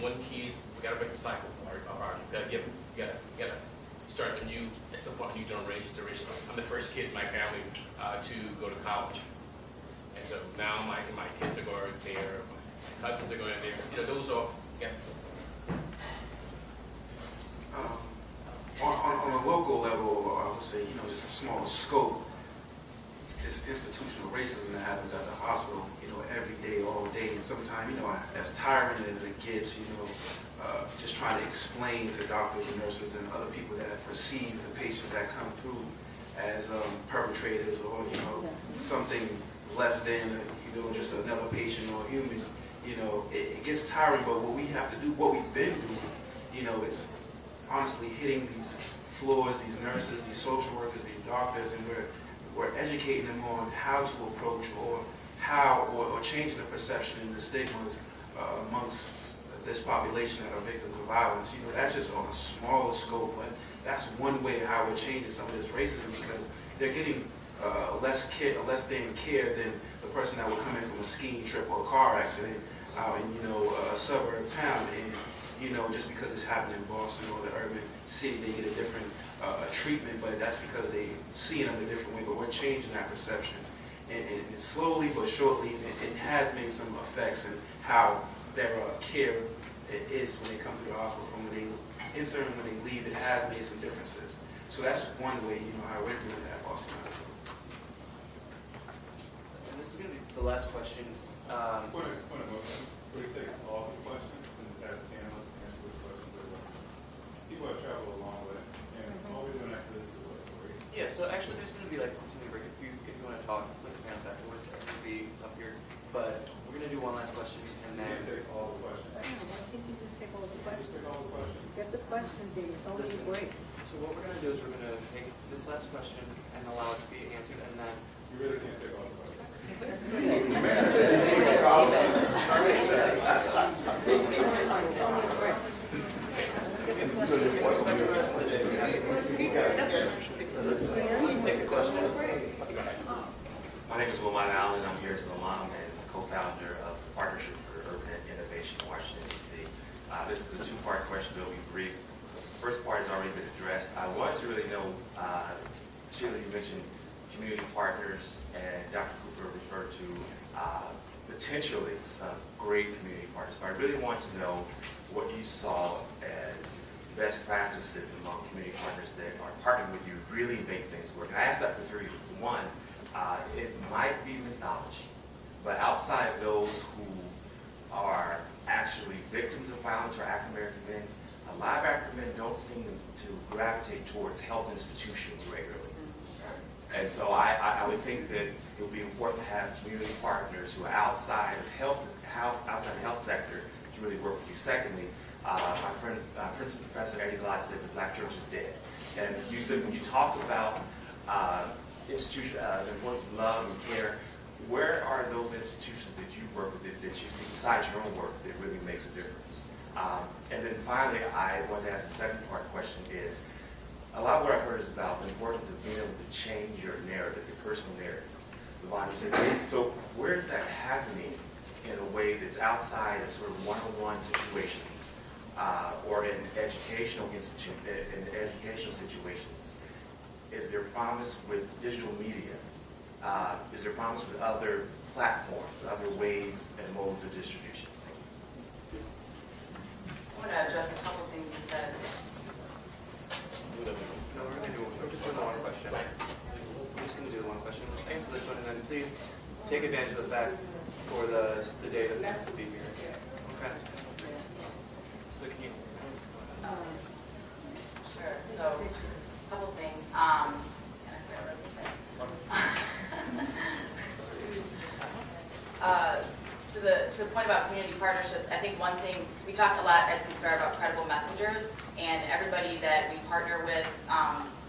One key is we got to break the cycle of our We got to start at some point, a new generation. I'm the first kid in my family to go to college, and so now my kids are going there, my cousins are going there. Those are. On a local level, I would say, just a smaller scope, this institutional racism that happens at the hospital, every day, all day, and sometimes, as tiring as it gets, just trying to explain to doctors and nurses and other people that perceive the patients that come through as perpetrators or, something less than, just another patient or human, it gets tiring, but what we have to do, what we've been doing, is honestly hitting these floors, these nurses, these social workers, these doctors, and we're educating them on how to approach or changing the perception and the stigmas amongst this population that are victims of violence. That's just on a smaller scope, but that's one way how we're changing some of this racism, because they're getting less than care than the person that would come in from a skiing trip or a car accident out in a suburb town, and just because it's happening in Boston or the urban city, they get a different treatment, but that's because they see them a different way. But we're changing that perception, and slowly but surely, it has made some effects in how their care is when they come to the hospital. From when they enter and when they leave, it has made some differences. So that's one way, how we're doing that at Boston. And this is going to be the last question. Point of motion. We take all the questions and just have the panelists answer the questions as well. People have traveled a long way, and all we're doing after this is what? Yeah, so actually there's going to be like a opportunity break if you want to talk with the panelists afterwards. It will be up here. But we're going to do one last question, and then take all the questions. I think you just take all the questions. Just take all the questions. Get the questions here. You're so great. So what we're going to do is we're going to take this last question and allow it to be answered, and then You really can't take all the questions. That's good. It's always great. we'll spend the rest of the day. Let's take a question. My name is Giovanni Allen. I'm here as an alum and co-founder of the Partnership for Urban Innovation in Washington, D.C. This is a two-part question. It'll be brief. The first part has already been addressed. I wanted to really know, Sheila, you mentioned community partners, and Dr. Cooper referred to potentially some great community partners. But I really want to know what you saw as best practices among community partners that are partnering with you really make things work. And I asked that for three reasons. One, it might be mythology, but outside of those who are actually victims of violence or African American men, a lot of African men don't seem to gravitate towards health institutions regularly. And so I would think that it would be important to have community partners who are outside of outside the health sector to really work with you. Secondly, my friend, Princeton Professor Eddie Glott says the Black church is dead. And Yusuf, when you talk about the importance of love and care, where are those institutions that you work with that you see besides your own work that really makes a difference? And then finally, I want to ask the second part question is, a lot of what I've heard is about the importance of being able to change your narrative, your personal narrative. So where is that happening in a way that's outside of sort of one-on-one situations or in educational situations? Is there promise with digital media? Is there promise with other platforms, other ways and modes of distribution? I want to address a couple things you said. No, we're just doing the one question. We're just going to do the one question. Answer this one, and then please take advantage of the fact for the day that next will be here. Okay. So can you? Sure. So, a couple things. I forgot what I was going to say. To the point about community partnerships, I think one thing, we talk a lot at CSPAR about credible messengers, and everybody that we partner with,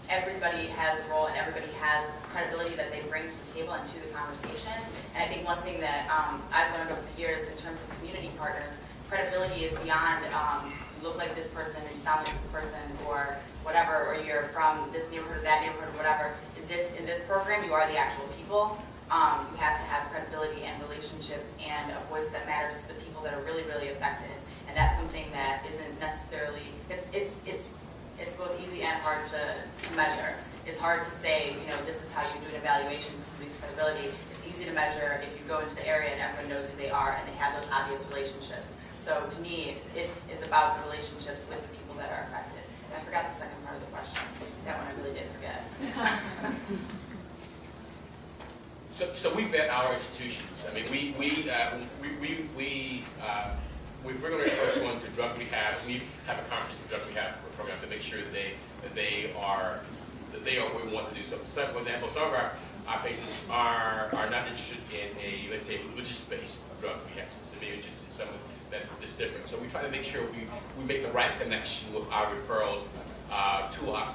everybody has a role and everybody has credibility that they bring to the table and to the conversation. And I think one thing that I've learned over the years in terms of community partners, credibility is beyond you look like this person, you sound like this person, or whatever, or you're from this neighborhood or that neighborhood or whatever. In this program, you are the actual people. You have to have credibility and relationships and a voice that matters to the people that are really, really affected. And that's something that isn't necessarily, it's both easy and hard to measure. It's hard to say, this is how you do an evaluation for somebody's credibility. It's easy to measure if you go into the area and everyone knows who they are and they have those obvious relationships. So to me, it's about the relationships with the people that are affected. And I forgot the second part of the question. That one I really did forget. So we vet our institutions. I mean, we're going to refer someone to drug rehab. We have a comprehensive drug rehab program to make sure that they are what we want to do. So, for example, some of our patients are not interested in a, let's say, religious-based drug rehab system. They're interested in something that's different. So we try to make sure we make the right connection with our referrals to our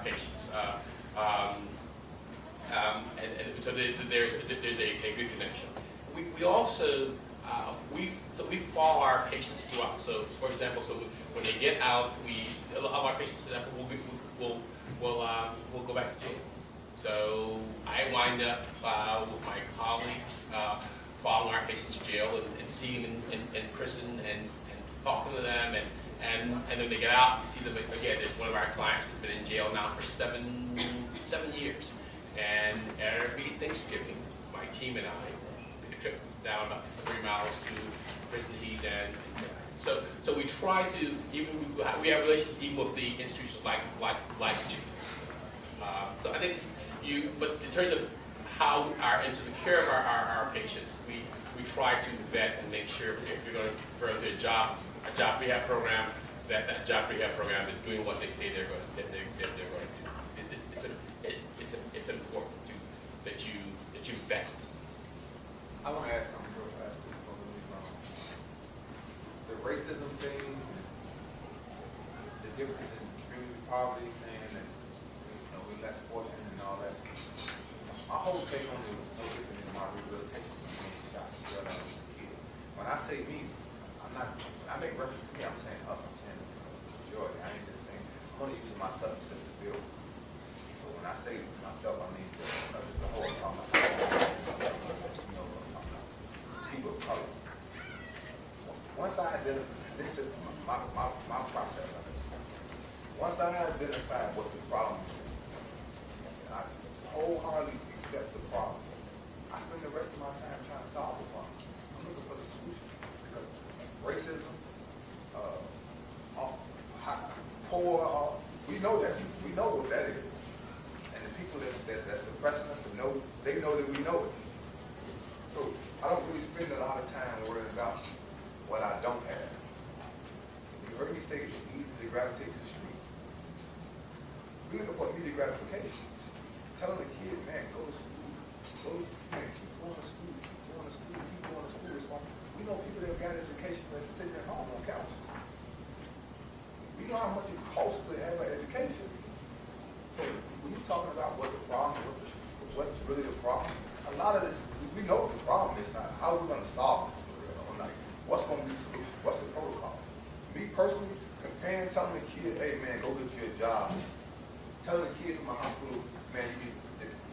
patients. And so there's a good connection. We also we follow our patients throughout. So for example, when they get out, a lot of our patients will go back to jail. So I wind up with my colleagues following our patients to jail and seeing them in prison and talking to them and then they get out. You see them again. There's one of our clients who's been in jail now for seven years. And every Thanksgiving, my team and I take a trip down about 3 miles to the prison he's in. So we try to we have relations even with the institutions like jails. So I think but in terms of how into the care of our patients, we try to vet and make sure if we're going to further a job rehab program, that job rehab program is doing what they say they're going to do. It's important that you vet. I want to ask something real fast before we move on. The poverty, saying that, we're less fortunate and all that. My whole take on it was no different than my rehabilitation shot. When I say me, when I make reference to me, I'm saying us, I'm saying majority. I ain't just saying, I'm only using myself just to build. So when I say myself, I mean just the whole time. People of color. Once I identify, this is just my process of it. Once I identify what the problem is, and I wholeheartedly accept the problem, I spend the rest of my time trying to solve the problem. I'm looking for the solution. Because racism, poor, we know what that is. And the people that's suppressing us, they know that we know it. So I don't really spend a lot of time worrying about what I don't have. You heard me say it's easy to gravitate to the streets. We're looking for immediate gratification. Telling the kid, man, go to school. Keep going to school. Keep going to school. Keep going to school. It's fun. We know people that have got education that's sitting at home on couches. We know how much it costs to have an education. So when you're talking about what the problem is, what's really the problem, a lot of this, we know what the problem is. Not how are we going to solve this for real? I'm like, what's going to be the solution? What's the protocol? Me personally, telling the kid, hey man, go get you a job. Telling the kid in my hospital, man,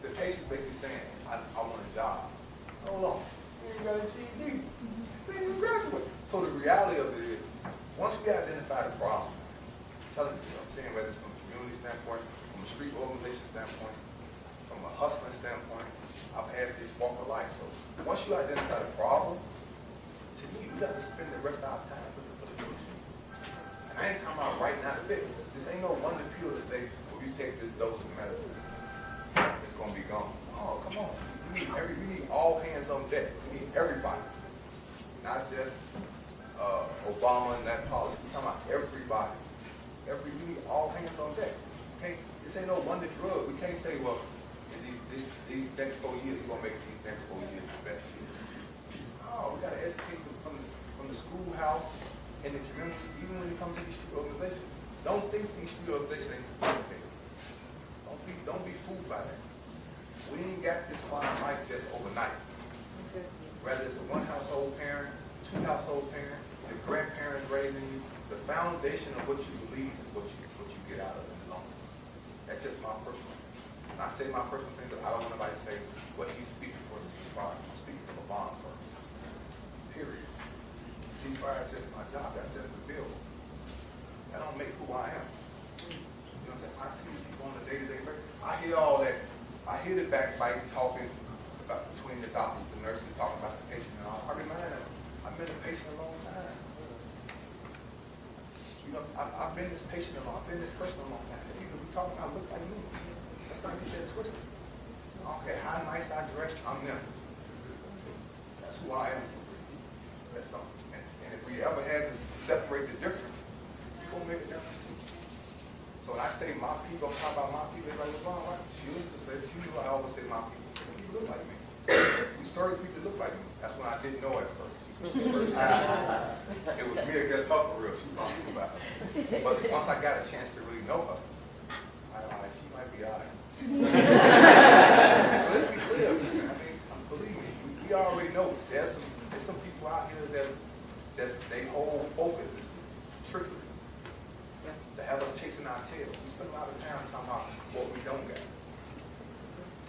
the patient's basically saying, I want a job. Hold on, you ain't got a GED. You ain't even graduate. So the reality of it is, once we identify the problem, telling you, I'm saying, whether it's from a community standpoint, from a street organization standpoint, from a hustling standpoint, I've had this walk of life. So once you identify the problem, to me, you got to spend the rest of our time looking for the solution. And I ain't talking about right now to fix it. This ain't no wonder pill to say, well, you take this dose of medicine, it's going to be gone. Oh, come on. We need all hands on deck. We need everybody. Not just Obama and that policy. We're talking about everybody. We need all hands on deck. This ain't no wonder drug. We can't say, well, these next 4 years, we're going to make these next 4 years the best years. Oh, we got to educate them from the schoolhouse, in the community, even when it comes to these street organizations. Don't think these street organizations ain't sophisticated. Don't be fooled by that. We ain't got this fine life just overnight. Whether it's a one household parent, two household parent, the grandparents raising you, the foundation of what you believe is what you get out of it in the long run. That's just my personal. And I say my personal thing because I don't want anybody to say, well, he's speaking for a ceasefire. I'm speaking from a bond first. Period. Ceasefire is just my job. That's just the bill. That don't make who I am. You know what I'm saying? I see people on a day-to-day basis. I hear all that. I hear the backbiting talking about between the doctors, the nurses, talking about the patient and all. I remind them, I've been a patient a long time. You know, I've been this patient a long, I've been this person a long time. The people we talking about look like me. Let's not get that twisted. I don't care how nice I dress, I'm them. That's who I am. That's not. And if we ever had to separate the difference, you're gonna make a difference too. So when I say my people, I'm talking about my people, everybody was wrong, right? You know I always say my people. People look like me. We certain people look like me. That's when I didn't know at first. It was me against her for real. She was talking about her. But once I got a chance to really know her, she might be all right. Let's be clear. I mean, believe me, we already know there's some people out here that's their whole focus is trickery. To have us chasing our tails. We spend a lot of time talking about what we don't get.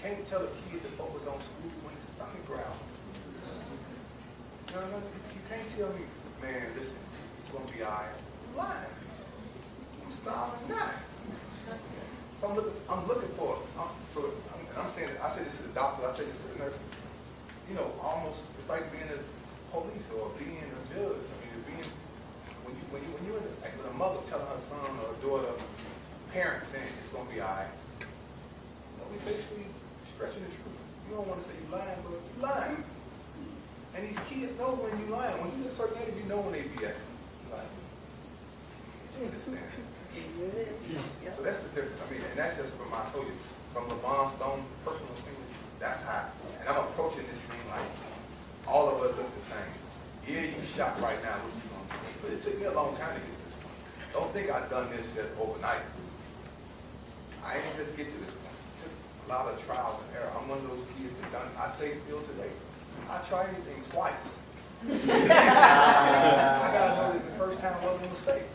Can't tell a kid to focus on school when his stomach growls. You know what I mean? You can't tell me, man, listen, it's going to be all right. I'm lying. I'm starving now. So I'm looking for it. And I'm saying, I say this to the doctor, I say this to the nurse. You know, almost, it's like being a police or being a judge. I mean, when you're in like with a mother telling her son or a daughter, parent saying it's going to be all right. You know, we basically stretching the truth. You don't want to say you're lying, but you're lying. And these kids know when you're lying. When you get a certain age, you know when they BS. Like, you understand? So that's the difference. I mean, and that's just from I told you, from LeBron Stone personal opinion, that's how. And I'm approaching this thing like all of us look the same. Yeah, you shot right now. What you gonna do? But it took me a long time to get to this point. Don't think I've done this just overnight. I didn't just get to this point. It took a lot of trials and error. I'm one of those kids that done, I say still today, I try anything twice. I gotta know that the first time wasn't a mistake.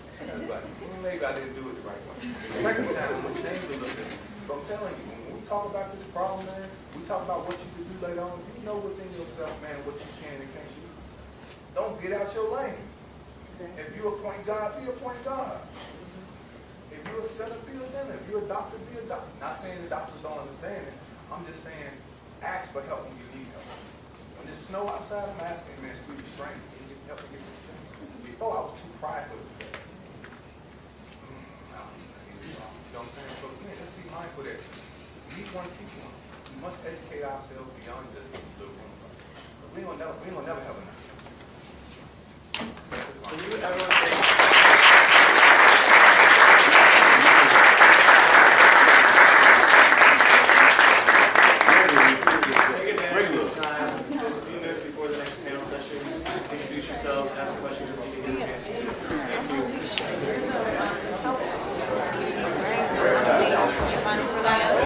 But maybe I didn't do it the right way. The second time, I'm ashamed to look at it. So I'm telling you, when we talk about this problem, man, we talk about what you can do later on. You know within yourself, man, what you can and can't do. Don't get out your lane. If you appoint God, be appoint God. If you're a sinner, be a sinner. If you're a doctor, be a doctor. Not saying the doctors don't understand it. I'm just saying, ask for help when you need help. When there's snow outside, I'm asking, man, squeeze your strength. Can you get help to get this thing? Before, I was too prideful to do that. You know what I'm saying? So again, let's be mindful that we want to teach one. We must educate ourselves beyond just this little room. We ain't gonna never have enough. Can you everyone say? Take advantage of this time. There's a few minutes before the next panel session. Introduce yourselves, ask questions if you can get a chance to. Thank you.